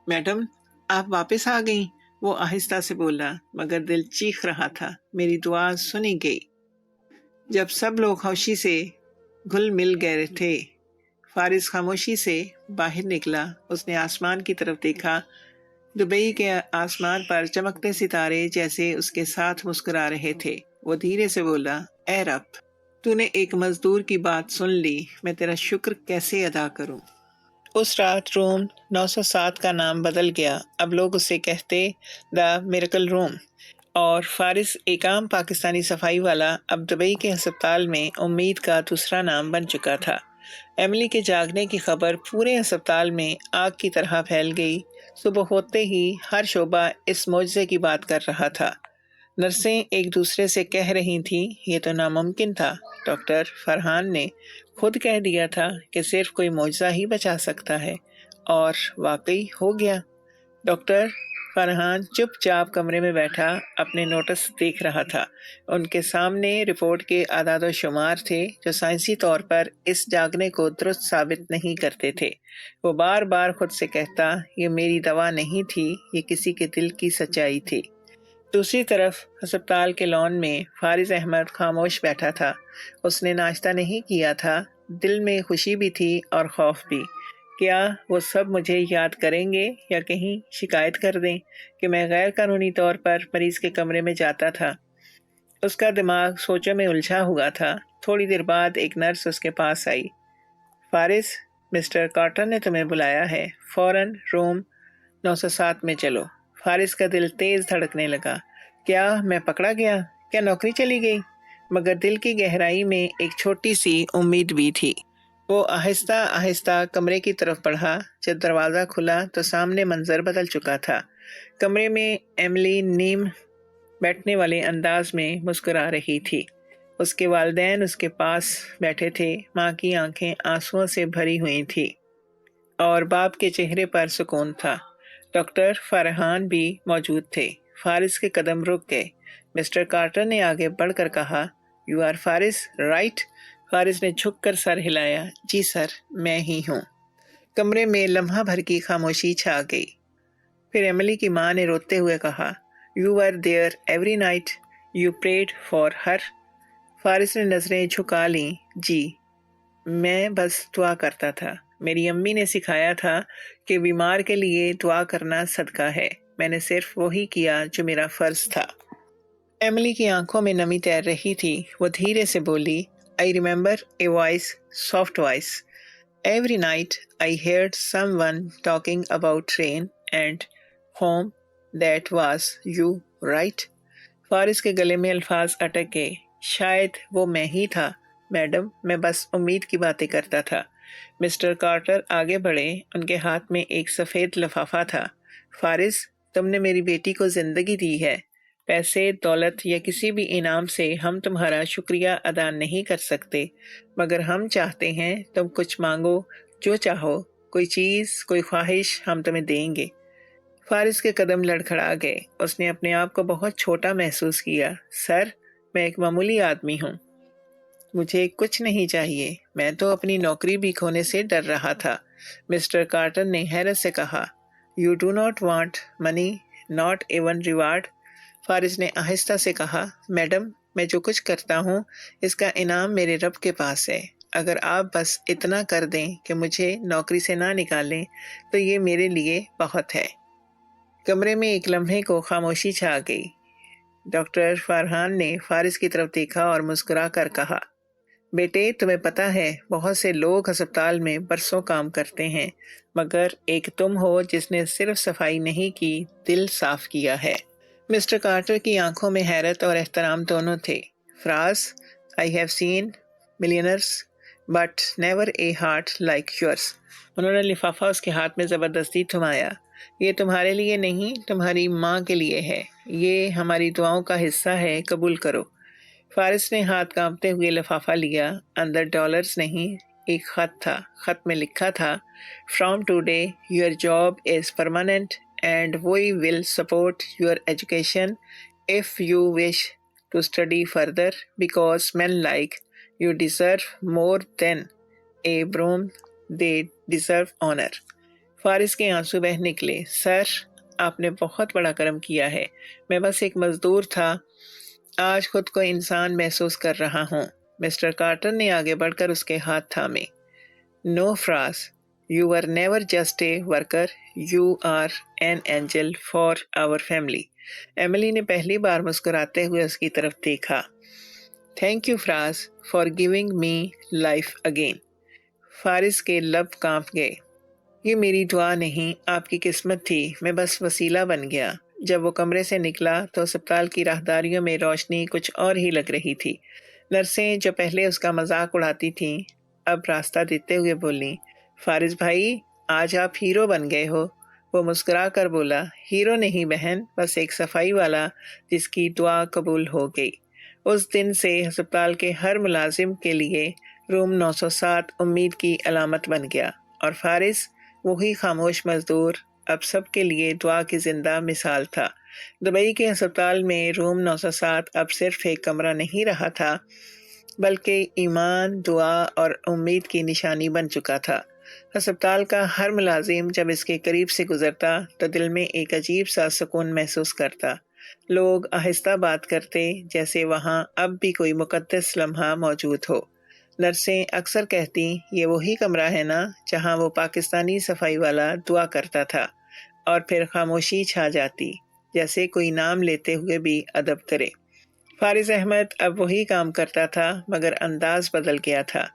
میڈم، آپ واپس آ گئیں، وہ آہستہ سے بولا، مگر دل چیخ رہا تھا، میری دعا سنی گئی۔ جب سب لوگ خوشی سے گھل مل گئے تھے، فارس خاموشی سے باہر نکلا۔ اس نے آسمان کی طرف دیکھا، دبئی کے آسمان پر چمکتے ستارے جیسے اس کے ساتھ مسکرا رہے تھے۔ وہ دھیرے سے بولا، اے رب، تو نے ایک مزدور کی بات سن لی، میں تیرا شکر کیسے ادا کروں۔ اس رات روم 907 کا نام بدل گیا، اب لوگ اسے کہتے دا میریکل روم، اور فارس، ایک عام پاکستانی صفائی والا، اب دبئی کے ہسپتال میں امید کا دوسرا نام بن چکا تھا۔ ایملی کے جاگنے کی خبر پورے ہسپتال میں آگ کی طرح پھیل گئی۔ صبح ہوتے ہی ہر شعبہ اس معجزے کی بات کر رہا تھا۔ نرسیں ایک دوسرے سے کہہ رہی تھیں یہ تو ناممکن تھا، ڈاکٹر فرحان نے خود کہہ دیا تھا کہ صرف کوئی معجزہ ہی بچا سکتا ہے، اور واقعی ہو گیا۔ ڈاکٹر فرحان چپ چاپ کمرے میں بیٹھا اپنے نوٹس دیکھ رہا تھا۔ ان کے سامنے رپورٹ کے اعداد و شمار تھے جو سائنسی طور پر اس جاگنے کو درست ثابت نہیں کرتے تھے۔ وہ بار بار خود سے کہتا یہ میری دوا نہیں تھی، یہ کسی کے دل کی سچائی تھی۔ دوسری طرف ہسپتال کے لان میں فارس احمد خاموش بیٹھا تھا۔ اس نے ناشتہ نہیں کیا تھا۔ دل میں خوشی بھی تھی اور خوف بھی۔ کیا وہ سب مجھے یاد کریں گے یا کہیں شکایت کر دیں کہ میں غیر قانونی طور پر مریض کے کمرے میں جاتا تھا؟ اس کا دماغ سوچوں میں الجھا ہوا تھا۔ تھوڑی دیر بعد ایک نرس اس کے پاس آئی۔ فارس، مسٹر کارٹر نے تمہیں بلایا ہے، فوراً روم 907 میں چلو۔ فارس کا دل تیز دھڑکنے لگا۔ کیا میں پکڑا گیا؟ کیا نوکری چلی گئی؟ مگر دل کی گہرائی میں ایک چھوٹی سی امید بھی تھی۔ وہ آہستہ آہستہ کمرے کی طرف بڑھا۔ جب دروازہ کھلا تو سامنے منظر بدل چکا تھا۔ کمرے میں ایملی نیم بیٹھنے والے انداز میں مسکرا رہی تھی۔ اس کے والدین اس کے پاس بیٹھے تھے۔ ماں کی آنکھیں آنسوؤں سے بھری ہوئی تھی اور باپ کے چہرے پر سکون تھا۔ ڈاکٹر فرحان بھی موجود تھے۔ فارس کے قدم رک گئے۔ مسٹر کارٹر نے آگے بڑھ کر کہا، "یو آر فارس، رائٹ؟" فارس نے جھک کر سر ہلایا۔ "جی سر، میں ہی ہوں۔" کمرے میں لمحہ بھر کی خاموشی چھا گئی۔ پھر ایملی کی ماں نے روتے ہوئے کہا، "You were there every night. You prayed for her." فارس نے نظریں جھکا لیں۔ "جی، میں بس دعا کرتا تھا۔ میری امی نے سکھایا تھا کہ بیمار کے لیے دعا کرنا صدقہ ہے۔ میں نے صرف وہی کیا جو میرا فرض تھا۔" ایملی کی آنکھوں میں نمی تیر رہی تھی۔ وہ دھیرے سے بولی، "I remember a voice, soft voice. Every night I heard someone talking about rain and home. That was you, right?" فارس کے گلے میں الفاظ اٹک گئے۔ "شاید وہ میں ہی تھا میڈم، میں بس امید کی باتیں کرتا تھا۔" مسٹر کارٹر آگے بڑھے۔ ان کے ہاتھ میں ایک سفید لفافہ تھا۔ "فارس، تم نے میری بیٹی کو زندگی دی ہے۔ پیسے، دولت یا کسی بھی انعام سے ہم تمہارا شکریہ ادا نہیں کر سکتے، مگر ہم چاہتے ہیں تم کچھ مانگو، جو چاہو، کوئی چیز، کوئی خواہش، ہم تمہیں دیں گے۔" فارس کے قدم لڑکھڑا گئے۔ اس نے اپنے آپ کو بہت چھوٹا محسوس کیا۔ "سر، میں ایک معمولی آدمی ہوں۔ مجھے کچھ نہیں چاہیے۔ میں تو اپنی نوکری بھی کھونے سے ڈر رہا تھا۔" مسٹر کارٹر نے حیرت سے کہا، "You do not want money, not even reward?" فارس نے آہستہ سے کہا، "میڈم، میں جو کچھ کرتا ہوں اس کا انعام میرے رب کے پاس ہے۔ اگر آپ بس اتنا کر دیں کہ مجھے نوکری سے نہ نکالیں تو یہ میرے لیے بہت ہے۔" کمرے میں ایک لمحے کو خاموشی چھا گئی۔ ڈاکٹر فرحان نے فارس کی طرف دیکھا اور مسکرا کر کہا، "بیٹے، تمہیں پتہ ہے بہت سے لوگ ہسپتال میں برسوں کام کرتے ہیں، مگر ایک تم ہو جس نے صرف صفائی نہیں کی، دل صاف کیا ہے۔" مسٹر کارٹر کی آنکھوں میں حیرت اور احترام دونوں تھے۔ "فراز، I have seen millionaires, but never a heart like yours." انہوں نے لفافہ اس کے ہاتھ میں زبردستی تھمایا۔ "یہ تمہارے لیے نہیں، تمہاری ماں کے لیے ہے۔ یہ ہماری دعاؤں کا حصہ ہے، قبول کرو۔" فارس نے ہاتھ کانپتے ہوئے لفافہ لیا۔ اندر ڈالرز نہیں، ایک خط تھا۔ خط میں لکھا تھا، "From today your job is permanent and we will support your education if you wish to study further because men like you deserve more than a broom, they deserve honor." فارس کے آنسو بہہ نکلے۔ "سر، آپ نے بہت بڑا کرم کیا ہے۔ میں بس ایک مزدور تھا، آج خود کو انسان محسوس کر رہا ہوں۔" مسٹر کارٹر نے آگے بڑھ کر اس کے ہاتھ تھامے۔ "No, Fraz, you were never just a worker, you are an angel for our family." Emily نے پہلی بار مسکراتے ہوئے اس کی طرف دیکھا۔ "Thank you, Fraz, for giving me life again." فارس کے لب کانپ گئے۔ "یہ میری دعا نہیں، آپ کی قسمت تھی، میں بس وسیلہ بن گیا۔" جب وہ کمرے سے نکلا تو اسپتال کی راہداریوں میں روشنی کچھ اور ہی لگ رہی تھی۔ نرسیں جو پہلے اس کا مذاق اڑاتی تھیں، اب راستہ دیتے ہوئے بولی، فارس بھائی آج آپ ہیرو بن گئے ہو۔ وہ مسکرا کر بولا، ہیرو نہیں بہن، بس ایک صفائی والا جس کی دعا قبول ہو گئی۔ اس دن سے ہسپتال کے ہر ملازم کے لیے روم 907 امید کی علامت بن گیا، اور فارس وہی خاموش مزدور اب سب کے لیے دعا کی زندہ مثال تھا۔ دبئی کے ہسپتال میں روم 907 اب صرف ایک کمرہ نہیں رہا تھا، بلکہ ایمان، دعا اور امید کی نشانی بن چکا تھا۔ ہسپتال کا ہر ملازم جب اس کے قریب سے گزرتا تو دل میں ایک عجیب سا سکون محسوس کرتا۔ لوگ آہستہ بات کرتے جیسے وہاں اب بھی کوئی مقدس لمحہ موجود ہو۔ نرسیں اکثر کہتی، یہ وہی کمرہ ہے نا جہاں وہ پاکستانی صفائی والا دعا کرتا تھا، اور پھر خاموشی چھا جاتی، جیسے کوئی نام لیتے ہوئے بھی ادب کرے۔ فارس احمد اب وہی کام کرتا تھا، مگر انداز بدل گیا تھا۔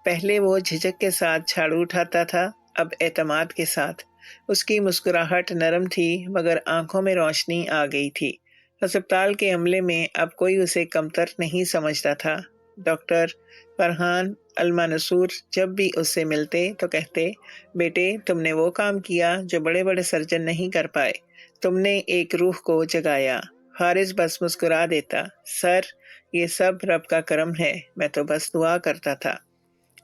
پہلے وہ جھجک کے ساتھ جھاڑو اٹھاتا تھا، اب اعتماد کے ساتھ۔ اس کی مسکراہٹ نرم تھی، مگر آنکھوں میں روشنی آ گئی تھی۔ ہسپتال کے عملے میں اب کوئی اسے کمتر نہیں سمجھتا تھا۔ ڈاکٹر فرحان المنصور جب بھی اس سے ملتے تو کہتے، بیٹے تم نے وہ کام کیا جو بڑے بڑے سرجن نہیں کر پائے، تم نے ایک روح کو جگایا۔ فارس بس مسکرا دیتا، سر یہ سب رب کا کرم ہے، میں تو بس دعا کرتا تھا۔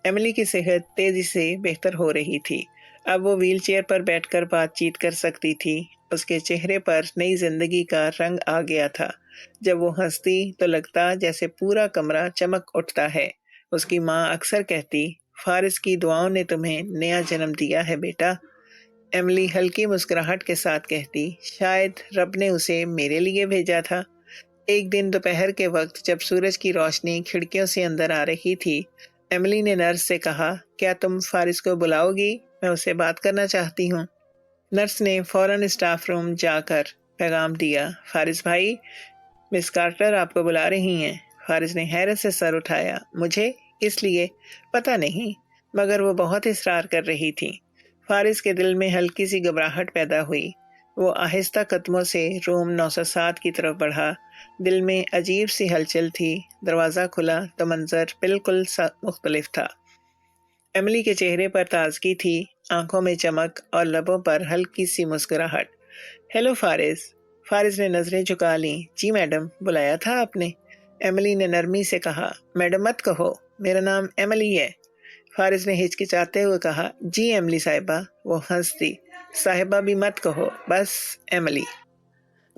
ایملی کی صحت تیزی سے بہتر ہو رہی تھی۔ اب وہ ویل چیئر پر بیٹھ کر بات چیت کر سکتی تھی۔ اس کے چہرے پر نئی زندگی کا رنگ آ گیا تھا۔ جب وہ ہنستی تو لگتا جیسے پورا کمرہ چمک اٹھتا ہے۔ اس کی ماں اکثر کہتی، فارس کی دعاؤں نے تمہیں نیا جنم دیا ہے بیٹا۔ ایملی ہلکی مسکراہٹ کے ساتھ کہتی، شاید رب نے اسے میرے لیے بھیجا تھا۔ ایک دن دوپہر کے وقت جب سورج کی روشنی کھڑکیوں سے اندر آ رہی تھی، ایملی نے نرس سے کہا، کیا تم فارس کو بلاؤ گی؟ میں اسے بات کرنا چاہتی ہوں۔ نرس نے فوراً اسٹاف روم جا کر پیغام دیا، فارس بھائی مس کارٹر آپ کو بلا رہی ہیں۔ فارس نے حیرت سے سر اٹھایا، مجھے؟ کس لیے؟ پتہ نہیں، مگر وہ بہت اصرار کر رہی تھی۔ فارس کے دل میں ہلکی سی گھبراہٹ پیدا ہوئی۔ وہ آہستہ قدموں سے روم 907 کی طرف بڑھا۔ دل میں عجیب سی ہلچل تھی۔ دروازہ کھلا تو منظر بالکل مختلف تھا۔ ایملی کے چہرے پر تازگی تھی، آنکھوں میں چمک اور لبوں پر ہلکی سی مسکراہٹ۔ ہیلو فارس۔ فارس نے نظریں جھکا لیں، جی میڈم، بلایا تھا آپ نے؟ ایملی نے نرمی سے کہا، میڈم مت کہو، میرا نام ایملی ہے۔ فارس نے ہچکچاتے ہوئے کہا، جی ایملی صاحبہ۔ وہ ہنس دی، صاحبہ بھی مت کہو، بس ایملی۔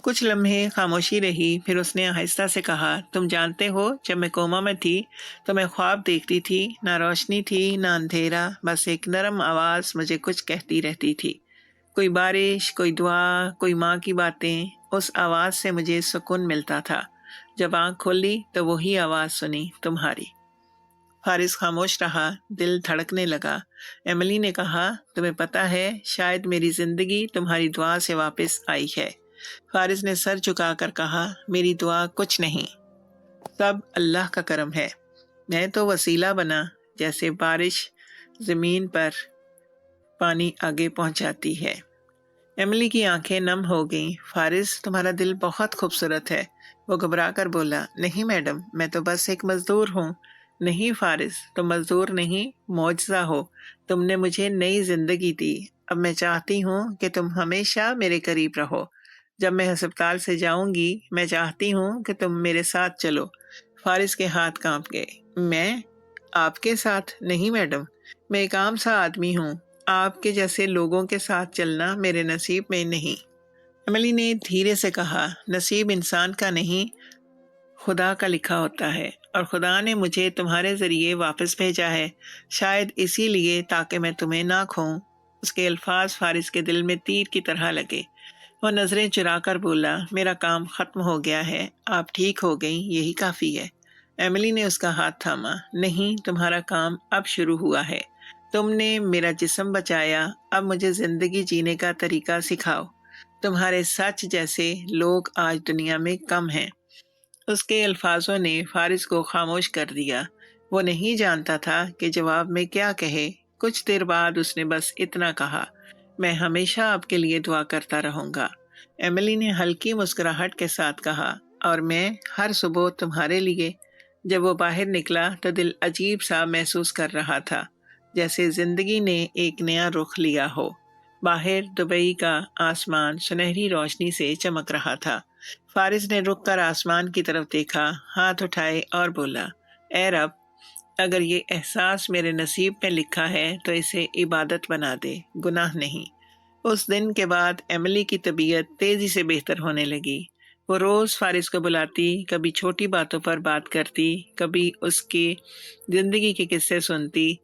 کچھ لمحے خاموشی رہی، پھر اس نے آہستہ سے کہا، تم جانتے ہو جب میں کوما میں تھی تو میں خواب دیکھتی تھی، نہ روشنی تھی نہ اندھیرا، بس ایک نرم آواز مجھے کچھ کہتی رہتی تھی، کوئی بارش، کوئی دعا، کوئی ماں کی باتیں۔ اس آواز سے مجھے سکون ملتا تھا۔ جب آنکھ کھولی تو وہی آواز سنی، تمہاری۔ فارس خاموش رہا، دل دھڑکنے لگا۔ ایملی نے کہا، تمہیں پتہ ہے شاید میری زندگی تمہاری دعا سے واپس آئی ہے۔ فارس نے سر جھکا کر کہا، میری دعا کچھ نہیں، سب اللہ کا کرم ہے، میں تو وسیلہ بنا، جیسے بارش زمین پر پانی آگے پہنچاتی ہے۔ ایملی کی آنکھیں نم ہو گئیں۔ فارس تمہارا دل بہت خوبصورت ہے۔ وہ گھبرا کر بولا، نہیں میڈم، میں تو بس ایک مزدور ہوں۔ نہیں فارس، تم مزدور نہیں، معجزہ ہو، تم نے مجھے نئی زندگی دی۔ اب میں چاہتی ہوں کہ تم ہمیشہ میرے قریب رہو۔ جب میں ہسپتال سے جاؤں گی، میں چاہتی ہوں کہ تم میرے ساتھ چلو۔ فارس کے ہاتھ کانپ گئے۔ میں؟ آپ کے ساتھ؟ نہیں میڈم، میں ایک عام سا آدمی ہوں، آپ کے جیسے لوگوں کے ساتھ چلنا میرے نصیب میں نہیں۔ ایملی نے دھیرے سے کہا، نصیب انسان کا نہیں، خدا کا لکھا ہوتا ہے، اور خدا نے مجھے تمہارے ذریعے واپس بھیجا ہے، شاید اسی لیے تاکہ میں تمہیں نہ کھوؤں۔ اس کے الفاظ فارس کے دل میں تیر کی طرح لگے۔ وہ نظریں چرا کر بولا، میرا کام ختم ہو گیا ہے، آپ ٹھیک ہو گئیں، یہی کافی ہے۔ ایملی نے اس کا ہاتھ تھاما، نہیں، تمہارا کام اب شروع ہوا ہے، تم نے میرا جسم بچایا، اب مجھے زندگی جینے کا طریقہ سکھاؤ۔ تمہارے سچ جیسے لوگ آج دنیا میں کم ہیں۔ اس کے الفاظوں نے فارس کو خاموش کر دیا۔ وہ نہیں جانتا تھا کہ جواب میں کیا کہے۔ کچھ دیر بعد اس نے بس اتنا کہا، میں ہمیشہ آپ کے لیے دعا کرتا رہوں گا۔ ایملی نے ہلکی مسکراہٹ کے ساتھ کہا، اور میں ہر صبح تمہارے لیے۔ جب وہ باہر نکلا تو دل عجیب سا محسوس کر رہا تھا، جیسے زندگی نے ایک نیا رخ لیا ہو۔ باہر دبئی کا آسمان سنہری روشنی سے چمک رہا تھا۔ فارس نے رک کر آسمان کی طرف دیکھا، ہاتھ اٹھائے اور بولا، اے رب، اگر یہ احساس میرے نصیب میں لکھا ہے تو اسے عبادت بنا دے، گناہ نہیں۔ اس دن کے بعد ایملی کی طبیعت تیزی سے بہتر ہونے لگی۔ وہ روز فارس کو بلاتی، کبھی چھوٹی باتوں پر بات کرتی، کبھی اس کی زندگی کے قصے سنتی۔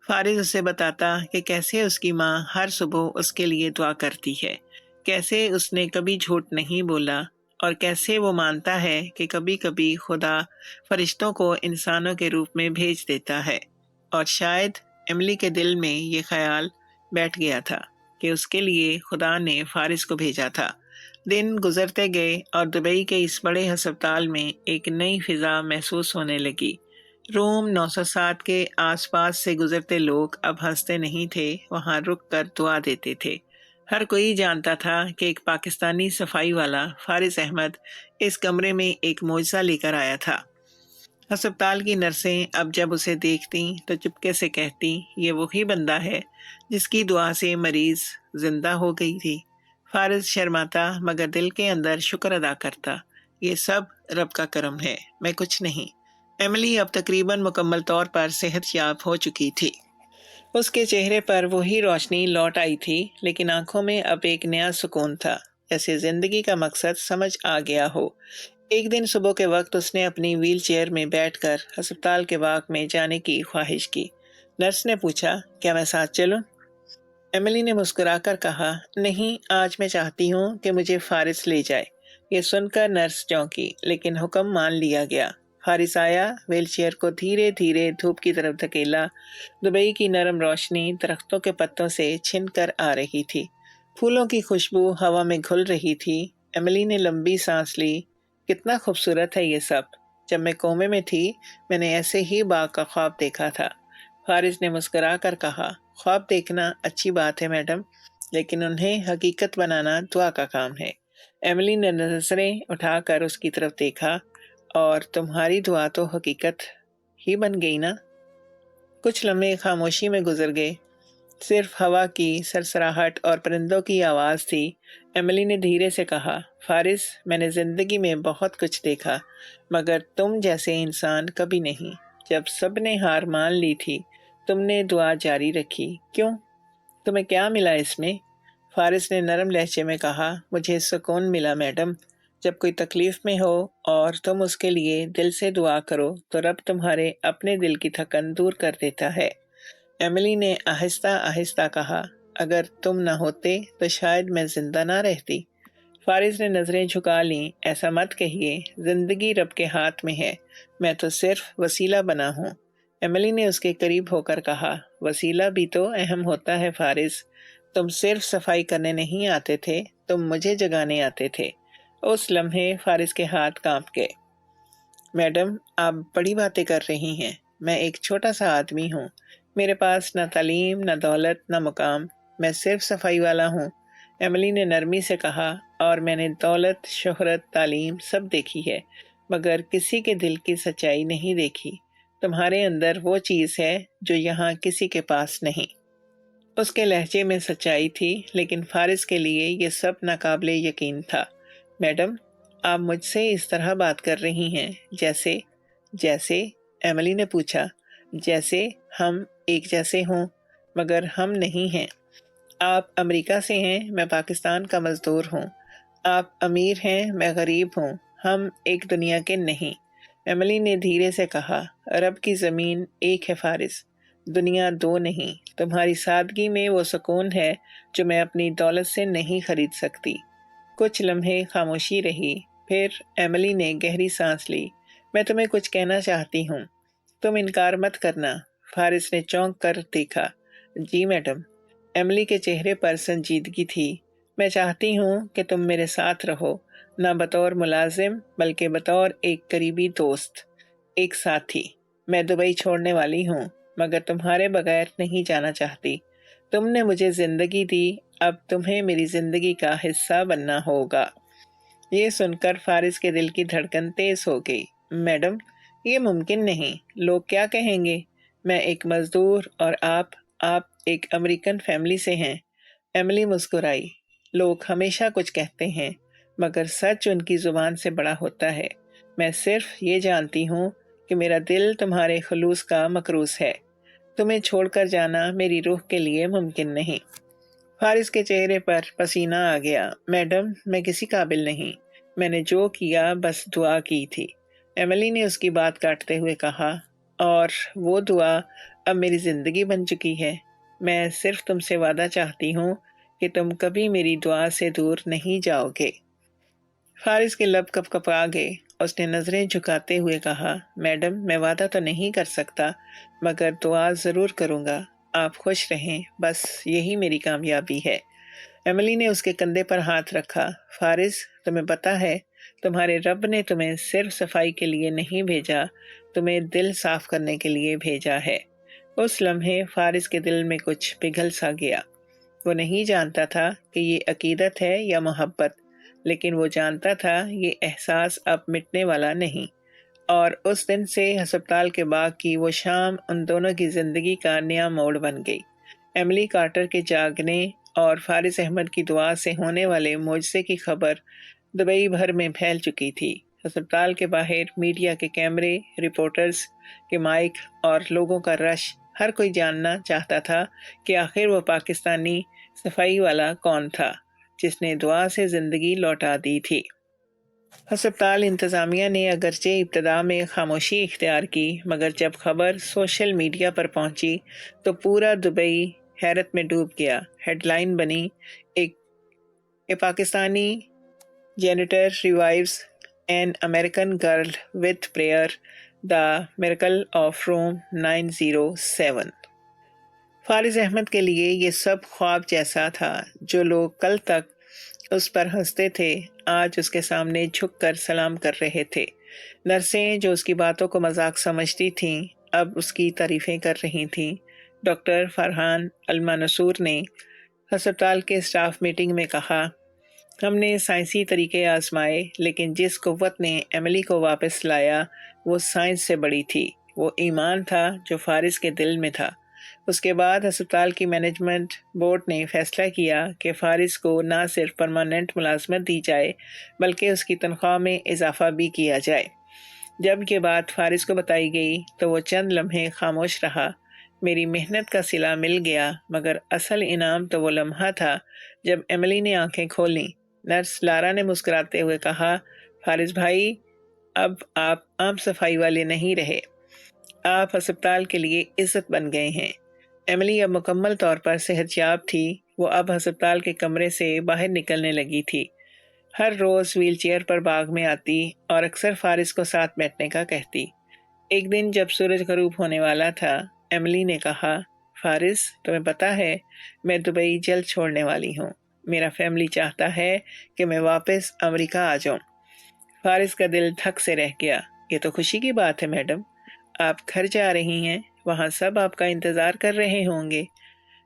فارس اسے بتاتا کہ کیسے اس کی ماں ہر صبح اس کے لیے دعا کرتی ہے، کیسے اس نے کبھی جھوٹ نہیں بولا، اور کیسے وہ مانتا ہے کہ کبھی کبھی خدا فرشتوں کو انسانوں کے روپ میں بھیج دیتا ہے۔ اور شاید ایملی کے دل میں یہ خیال بیٹھ گیا تھا کہ اس کے لیے خدا نے فارس کو بھیجا تھا۔ دن گزرتے گئے اور دبئی کے اس بڑے ہسپتال میں ایک نئی فضا محسوس ہونے لگی۔ روم 907 کے آس پاس سے گزرتے لوگ اب ہنستے نہیں تھے، وہاں رک کر دعا دیتے تھے۔ ہر کوئی جانتا تھا کہ ایک پاکستانی صفائی والا فارس احمد اس کمرے میں ایک معجزہ لے کر آیا تھا۔ ہسپتال کی نرسیں اب جب اسے دیکھتی تو چپکے سے کہتی، یہ وہی بندہ ہے جس کی دعا سے مریض زندہ ہو گئی تھی۔ فارس شرماتا مگر دل کے اندر شکر ادا کرتا، یہ سب رب کا کرم ہے، میں کچھ نہیں۔ ایملی اب تقریباً مکمل طور پر صحت یاب ہو چکی تھی۔ اس کے چہرے پر وہی روشنی لوٹ آئی تھی، لیکن آنکھوں میں اب ایک نیا سکون تھا، جیسے زندگی کا مقصد سمجھ آ گیا ہو۔ ایک دن صبح کے وقت اس نے اپنی ویل چیئر میں بیٹھ کر ہسپتال کے باغ میں جانے کی خواہش کی۔ نرس نے پوچھا، کیا میں ساتھ چلوں؟ ایملی نے مسکرا کر کہا، نہیں، آج میں چاہتی ہوں کہ مجھے فارس لے جائے۔ یہ سن کر نرس چونکی، لیکن حکم مان لیا گیا۔ فارس آیا، ویل چیئر کو دھیرے دھیرے دھوپ کی طرف دھکیلا۔ دبئی کی نرم روشنی درختوں کے پتوں سے چھن کر آ رہی تھی، پھولوں کی خوشبو ہوا میں گھل رہی تھی۔ ایملی نے لمبی سانس لی، کتنا خوبصورت ہے یہ سب۔ جب میں کومے میں تھی میں نے ایسے ہی باغ کا خواب دیکھا تھا۔ فارس نے مسکرا کر کہا، خواب دیکھنا اچھی بات ہے میڈم، لیکن انہیں حقیقت بنانا دعا کا کام ہے۔ ایملی نے نظریں اٹھا کر اس کی طرف دیکھا، اور تمہاری دعا تو حقیقت ہی بن گئی نا۔ کچھ لمحے خاموشی میں گزر گئے، صرف ہوا کی سرسراہٹ اور پرندوں کی آواز تھی۔ ایملی نے دھیرے سے کہا، فارس، میں نے زندگی میں بہت کچھ دیکھا، مگر تم جیسے انسان کبھی نہیں۔ جب سب نے ہار مان لی تھی تم نے دعا جاری رکھی، کیوں؟ تمہیں کیا ملا اس میں؟ فارس نے نرم لہجے میں کہا، مجھے سکون ملا میڈم۔ جب کوئی تکلیف میں ہو اور تم اس کے لیے دل سے دعا کرو تو رب تمہارے اپنے دل کی تھکن دور کر دیتا ہے۔ ایملی نے آہستہ آہستہ کہا، اگر تم نہ ہوتے تو شاید میں زندہ نہ رہتی۔ فارس نے نظریں جھکا لیں، ایسا مت کہیے، زندگی رب کے ہاتھ میں ہے، میں تو صرف وسیلہ بنا ہوں۔ ایملی نے اس کے قریب ہو کر کہا، وسیلہ بھی تو اہم ہوتا ہے فارس، تم صرف صفائی کرنے نہیں آتے تھے، تم مجھے جگانے آتے تھے۔ اس لمحے فارس کے ہاتھ کانپ گئے۔ میڈم، آپ بڑی باتیں کر رہی ہیں، میں ایک چھوٹا سا آدمی ہوں، میرے پاس نہ تعلیم، نہ دولت، نہ مقام، میں صرف صفائی والا ہوں۔ ایملی نے نرمی سے کہا، اور میں نے دولت، شہرت، تعلیم سب دیکھی ہے، مگر کسی کے دل کی سچائی نہیں دیکھی۔ تمہارے اندر وہ چیز ہے جو یہاں کسی کے پاس نہیں۔ اس کے لہجے میں سچائی تھی، لیکن فارس کے لیے یہ سب ناقابل یقین تھا۔ میڈم، آپ مجھ سے اس طرح بات کر رہی ہیں جیسے ایملی نے پوچھا، جیسے ہم ایک جیسے ہوں، مگر ہم نہیں ہیں۔ آپ امریکہ سے ہیں، میں پاکستان کا مزدور ہوں۔ آپ امیر ہیں، میں غریب ہوں، ہم ایک دنیا کے نہیں۔ ایملی نے دھیرے سے کہا، رب کی زمین ایک ہے فارس، دنیا دو نہیں۔ تمہاری سادگی میں وہ سکون ہے جو میں اپنی دولت سے نہیں خرید سکتی۔ کچھ لمحے خاموشی رہی، پھر ایملی نے گہری سانس لی، میں تمہیں کچھ کہنا چاہتی ہوں، تم انکار مت کرنا۔ فارس نے چونک کر دیکھا، جی میڈم۔ ایملی کے چہرے پر سنجیدگی تھی، میں چاہتی ہوں کہ تم میرے ساتھ رہو، نہ بطور ملازم بلکہ بطور ایک قریبی دوست، ایک ساتھی۔ میں دبئی چھوڑنے والی ہوں، مگر تمہارے بغیر نہیں جانا چاہتی۔ تم نے مجھے زندگی دی، اب تمہیں میری زندگی کا حصہ بننا ہوگا۔ یہ سن کر فارس کے دل کی دھڑکن تیز ہو گئی۔ میڈم، یہ ممکن نہیں، لوگ کیا کہیں گے؟ میں ایک مزدور اور آپ ایک امریکن فیملی سے ہیں۔ ایملی مسکرائی۔ لوگ ہمیشہ کچھ کہتے ہیں، مگر سچ ان کی زبان سے بڑا ہوتا ہے۔ میں صرف یہ جانتی ہوں کہ میرا دل تمہارے خلوص کا مکروس ہے۔ تمہیں چھوڑ کر جانا میری روح کے لیے ممکن نہیں۔ فارس کے چہرے پر پسینہ آ گیا۔ میڈم، میں کسی قابل نہیں۔ میں نے جو کیا بس دعا کی تھی۔ ایملی نے اس کی بات کاٹتے ہوئے کہا، اور وہ دعا اب میری زندگی بن چکی ہے۔ میں صرف تم سے وعدہ چاہتی ہوں کہ تم کبھی میری دعا سے دور نہیں جاؤ گے۔ فارس کے لب کپ کپا گئے۔ اس نے نظریں جھکاتے ہوئے کہا، میڈم، میں وعدہ تو نہیں کر سکتا، مگر دعا ضرور کروں گا۔ آپ خوش رہیں، بس یہی میری کامیابی ہے۔ ایملی نے اس کے کندھے پر ہاتھ رکھا۔ فارس، تمہیں پتہ ہے، تمہارے رب نے تمہیں صرف صفائی کے لیے نہیں بھیجا، تمہیں دل صاف کرنے کے لیے بھیجا ہے۔ اس لمحے فارس کے دل میں کچھ پگھل سا گیا۔ وہ نہیں جانتا تھا کہ یہ عقیدت ہے یا محبت، لیکن وہ جانتا تھا یہ احساس اب مٹنے والا نہیں۔ اور اس دن سے ہسپتال کے باغ کی وہ شام ان دونوں کی زندگی کا نیا موڑ بن گئی۔ ایملی کارٹر کے جاگنے اور فارس احمد کی دعا سے ہونے والے معجزے کی خبر دبئی بھر میں پھیل چکی تھی۔ ہسپتال کے باہر میڈیا کے کیمرے، رپورٹرز کے مائک اور لوگوں کا رش، ہر کوئی جاننا چاہتا تھا کہ آخر وہ پاکستانی صفائی والا کون تھا جس نے دعا سے زندگی لوٹا دی تھی۔ ہسپتال انتظامیہ نے اگرچہ ابتدا میں خاموشی اختیار کی، مگر جب خبر سوشل میڈیا پر پہنچی تو پورا دبئی حیرت میں ڈوب گیا۔ ہیڈ لائن بنی، ایک Pakistani janitor revives an American girl with prayer, the miracle of room 907۔ Faris Ahmad کے لیے یہ سب خواب جیسا تھا۔ جو لوگ کل تک اس پر ہنستے تھے، آج اس کے سامنے جھک کر سلام کر رہے تھے۔ نرسیں جو اس کی باتوں کو مذاق سمجھتی تھیں، اب اس کی تعریفیں کر رہی تھیں۔ ڈاکٹر فرحان المنصور نے ہسپتال کے اسٹاف میٹنگ میں کہا، ہم نے سائنسی طریقے آزمائے، لیکن جس قوت نے ایملی کو واپس لایا وہ سائنس سے بڑی تھی۔ وہ ایمان تھا جو فارس کے دل میں تھا۔ اس کے بعد ہسپتال کی مینجمنٹ بورڈ نے فیصلہ کیا کہ فارس کو نہ صرف پرماننٹ ملازمت دی جائے بلکہ اس کی تنخواہ میں اضافہ بھی کیا جائے۔ جب یہ بات فارس کو بتائی گئی تو وہ چند لمحے خاموش رہا۔ میری محنت کا صلہ مل گیا، مگر اصل انعام تو وہ لمحہ تھا جب ایملی نے آنکھیں کھولیں۔ نرس لارا نے مسکراتے ہوئے کہا، فارس بھائی، اب آپ عام صفائی والے نہیں رہے، آپ ہسپتال کے لیے عزت بن گئے ہیں۔ ایملی اب مکمل طور پر صحت یاب تھی۔ وہ اب ہسپتال کے کمرے سے باہر نکلنے لگی تھی۔ ہر روز ویل چیئر پر باغ میں آتی اور اکثر فارس کو ساتھ بیٹھنے کا کہتی۔ ایک دن جب سورج غروب ہونے والا تھا، ایملی نے کہا، فارس، تمہیں پتہ ہے میں دبئی جلد چھوڑنے والی ہوں۔ میرا فیملی چاہتا ہے کہ میں واپس امریکہ آ جاؤں۔ فارس کا دل دھک سے رہ گیا۔ یہ تو خوشی کی بات ہے میڈم، آپ گھر جا رہی ہیں، وہاں سب آپ کا انتظار کر رہے ہوں گے۔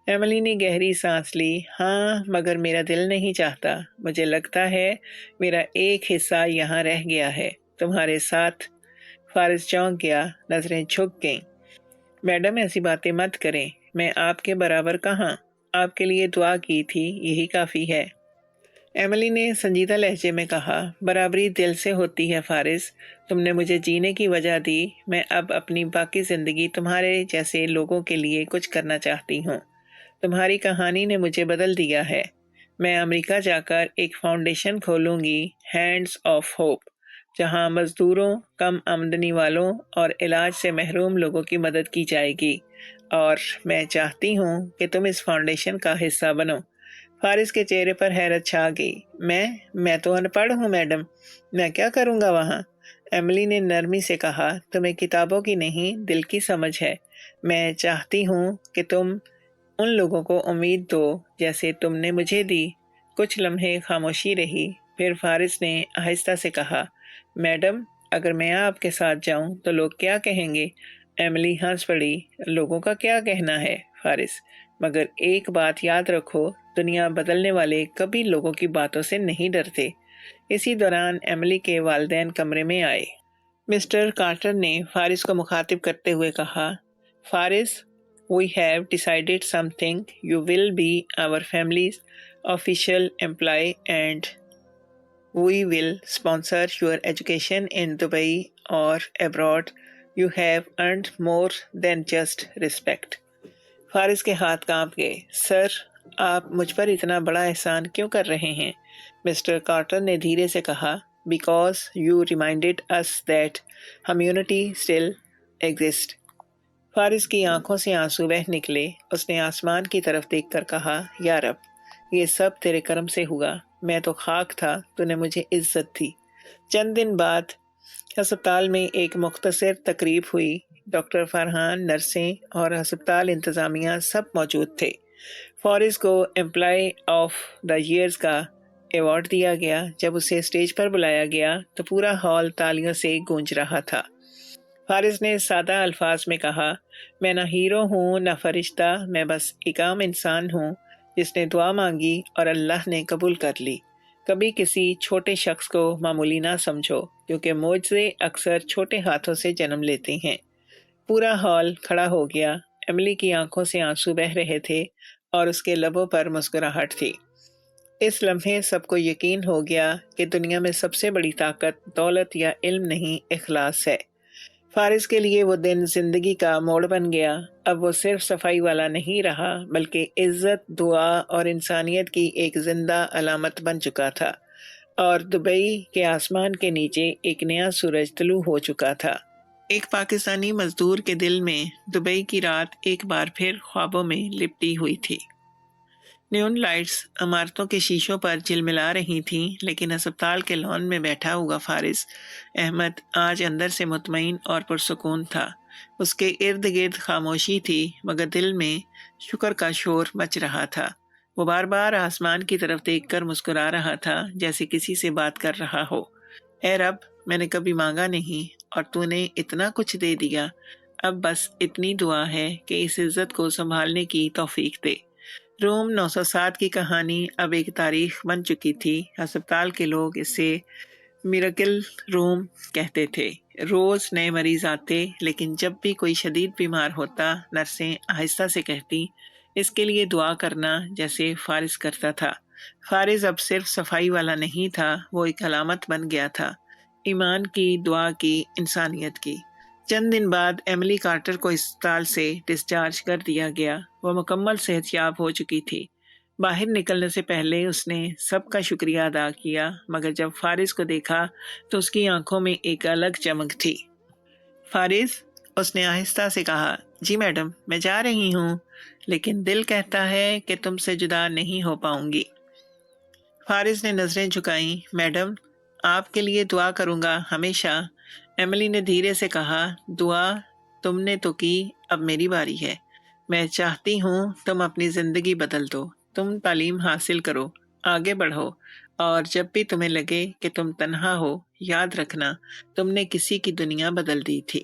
ایملی نے گہری سانس لی۔ ہاں، مگر میرا دل نہیں چاہتا۔ مجھے لگتا ہے میرا ایک حصہ یہاں رہ گیا ہے تمہارے ساتھ۔ فارس چونک گیا، نظریں جھک گئیں۔ میڈم، ایسی باتیں مت کریں، میں آپ کے برابر کہاں؟ آپ کے لیے دعا کی تھی، یہی کافی ہے۔ ایملی نے سنجیدہ لہجے میں کہا، برابری دل سے ہوتی ہے فارس، تم نے مجھے جینے کی وجہ دی، میں اب اپنی باقی زندگی تمہارے جیسے لوگوں کے لیے کچھ کرنا چاہتی ہوں۔ تمہاری کہانی نے مجھے بدل دیا ہے۔ میں امریکہ جا کر ایک فاؤنڈیشن کھولوں گی، ہینڈز آف ہوپ، جہاں مزدوروں، کم آمدنی والوں اور علاج سے محروم لوگوں کی مدد کی جائے گی، اور میں چاہتی ہوں کہ تم اس فاؤنڈیشن کا حصہ بنو۔ فارس کے چہرے پر حیرت چھا گئی۔ میں تو ان پڑھ ہوں میڈم، میں کیا کروں گا وہاں؟ ایملی نے نرمی سے کہا، تمہیں کتابوں کی نہیں دل کی سمجھ ہے۔ میں چاہتی ہوں کہ تم ان لوگوں کو امید دو جیسے تم نے مجھے دی۔ کچھ لمحے خاموشی رہی، پھر فارس نے آہستہ سے کہا، میڈم، اگر میں آپ کے ساتھ جاؤں تو لوگ کیا کہیں گے؟ ایملی ہنس پڑی۔ لوگوں کا کیا کہنا ہے فارس، مگر ایک بات یاد رکھو، دنیا بدلنے والے کبھی لوگوں کی باتوں سے نہیں ڈرتے۔ اسی دوران ایملی کے والدین کمرے میں آئے۔ مسٹر کارٹر نے فارس کو مخاطب کرتے ہوئے کہا، فارس، we have decided something. You will be our family's official employee and we will sponsor your education in Dubai or abroad. You have earned more than just respect. فارس کے ہاتھ کانپ گئے۔ سر، آپ مجھ پر اتنا بڑا احسان کیوں کر رہے ہیں؟ مسٹر کارٹر نے دھیرے سے کہا، because you reminded us that humanity still exists. فارس کی آنکھوں سے آنسو بہہ نکلے۔ اس نے آسمان کی طرف دیکھ کر کہا، یا رب، یہ سب تیرے کرم سے ہوا۔ میں تو خاک تھا، تو نے مجھے عزت دی۔ چند دن بعد ہسپتال میں ایک مختصر تقریب ہوئی۔ ڈاکٹر فرحان، نرسیں اور ہسپتال انتظامیہ سب موجود تھے۔ فارس کو امپلائی آف دا ایئر کا ایوارڈ دیا گیا۔ جب اسے اسٹیج پر بلایا گیا تو پورا ہال تالیوں سے گونج رہا تھا۔ فارس نے سادہ الفاظ میں کہا، میں نہ ہیرو ہوں نہ فرشتہ، میں بس ایک عام انسان ہوں جس نے دعا مانگی اور اللہ نے قبول کر لی۔ کبھی کسی چھوٹے شخص کو معمولی نہ سمجھو، کیونکہ معجزے اکثر چھوٹے ہاتھوں سے جنم لیتے ہیں۔ پورا ہال کھڑا ہو گیا۔ ایملی کی آنکھوں سے آنسو بہہ رہے تھے اور اس کے لبوں پر مسکراہٹ تھی۔ اس لمحے سب کو یقین ہو گیا کہ دنیا میں سب سے بڑی طاقت دولت یا علم نہیں، اخلاص ہے۔ فارس کے لیے وہ دن زندگی کا موڑ بن گیا۔ اب وہ صرف صفائی والا نہیں رہا، بلکہ عزت، دعا اور انسانیت کی ایک زندہ علامت بن چکا تھا، اور دبئی کے آسمان کے نیچے ایک نیا سورج طلوع ہو چکا تھا۔ ایک پاکستانی مزدور کے دل میں دبئی کی رات ایک بار پھر خوابوں میں لپٹی ہوئی تھی۔ نیون لائٹس عمارتوں کے شیشوں پر جلملا رہی تھیں، لیکن ہسپتال کے لان میں بیٹھا ہوا فارس احمد آج اندر سے مطمئن اور پرسکون تھا۔ اس کے ارد گرد خاموشی تھی، مگر دل میں شکر کا شور مچ رہا تھا۔ وہ بار بار آسمان کی طرف دیکھ کر مسکرا رہا تھا، جیسے کسی سے بات کر رہا ہو۔ اے رب، میں نے کبھی مانگا نہیں اور تو نے اتنا کچھ دے دیا۔ اب بس اتنی دعا ہے کہ اس عزت کو سنبھالنے کی توفیق دے۔ روم 907 کی کہانی اب ایک تاریخ بن چکی تھی۔ ہسپتال کے لوگ اسے میریکل روم کہتے تھے۔ روز نئے مریض آتے، لیکن جب بھی کوئی شدید بیمار ہوتا، نرسیں آہستہ سے کہتی، اس کے لیے دعا کرنا، جیسے فارس کرتا تھا۔ فارس اب صرف صفائی والا نہیں تھا، وہ ایک علامت بن گیا تھا، ایمان کی، دعا کی، انسانیت کی۔ چند دن بعد ایملی کارٹر کو اسپتال سے ڈسچارج کر دیا گیا۔ وہ مکمل صحت یاب ہو چکی تھی۔ باہر نکلنے سے پہلے اس نے سب کا شکریہ ادا کیا، مگر جب فارس کو دیکھا تو اس کی آنکھوں میں ایک الگ چمک تھی۔ فارس، اس نے آہستہ سے کہا، جی میڈم، میں جا رہی ہوں، لیکن دل کہتا ہے کہ تم سے جدا نہیں ہو پاؤں گی۔ فارس نے نظریں جھکائیں۔ میڈم، آپ کے لیے دعا کروں گا ہمیشہ۔ ایملی نے دھیرے سے کہا، دعا تم نے تو کی، اب میری باری ہے۔ میں چاہتی ہوں تم اپنی زندگی بدل دو، تم تعلیم حاصل کرو، آگے بڑھو، اور جب بھی تمہیں لگے کہ تم تنہا ہو، یاد رکھنا تم نے کسی کی دنیا بدل دی تھی۔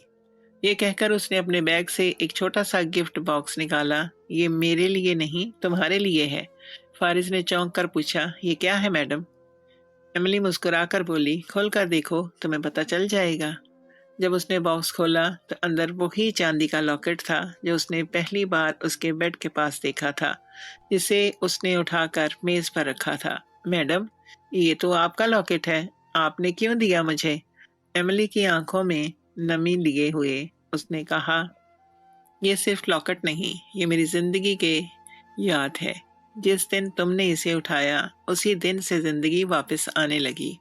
یہ کہہ کر اس نے اپنے بیگ سے ایک چھوٹا سا گفٹ باکس نکالا۔ یہ میرے لیے نہیں، تمہارے لیے ہے۔ فارس نے چونک کر پوچھا، یہ کیا ہے میڈم؟ ایملی مسکرا کر بولی، کھول کر دیکھو، تمہیں پتہ چل جائے گا۔ جب اس نے باکس کھولا تو اندر وہی چاندی کا لاکٹ تھا جو اس نے پہلی بار اس کے بیڈ کے پاس دیکھا تھا، جسے اس نے اٹھا کر میز پر رکھا تھا۔ میڈم، یہ تو آپ کا لاکٹ ہے، آپ نے کیوں دیا مجھے؟ ایملی کی آنکھوں میں نمی لیے ہوئے اس نے کہا، یہ صرف لاکٹ نہیں، یہ میری زندگی کے یاد ہے۔ جس دن تم نے اسے اٹھایا، اسی دن سے زندگی واپس آنے لگی۔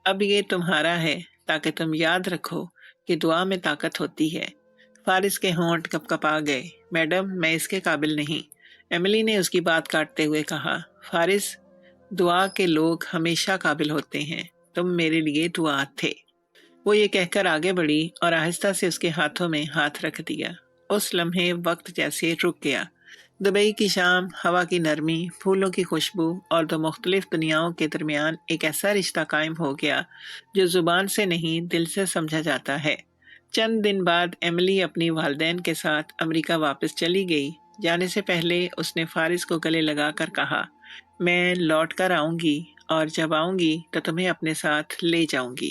اب یہ تمہارا ہے، تاکہ تم یاد رکھو کہ دعا میں طاقت ہوتی ہے۔ فارس کے ہونٹ کپ کپا گئے۔ میڈم، میں اس کے قابل نہیں، ایملی نے اس کی بات کاٹتے ہوئے کہا۔ فارس، دعا کے لوگ ہمیشہ قابل ہوتے ہیں، تم میرے لیے دعا تھے۔ وہ یہ کہہ کر آگے بڑھی اور آہستہ سے اس کے ہاتھوں میں ہاتھ رکھ دیا۔ اس لمحے وقت جیسے رک گیا۔ دبئی کی شام، ہوا کی نرمی، پھولوں کی خوشبو اور دو مختلف دنیاؤں کے درمیان ایک ایسا رشتہ قائم ہو گیا جو زبان سے نہیں، دل سے سمجھا جاتا ہے۔ چند دن بعد ایملی اپنی والدین کے ساتھ امریکہ واپس چلی گئی۔ جانے سے پہلے اس نے فارس کو گلے لگا کر کہا، میں لوٹ کر آؤں گی، اور جب آؤں گی تو تمہیں اپنے ساتھ لے جاؤں گی۔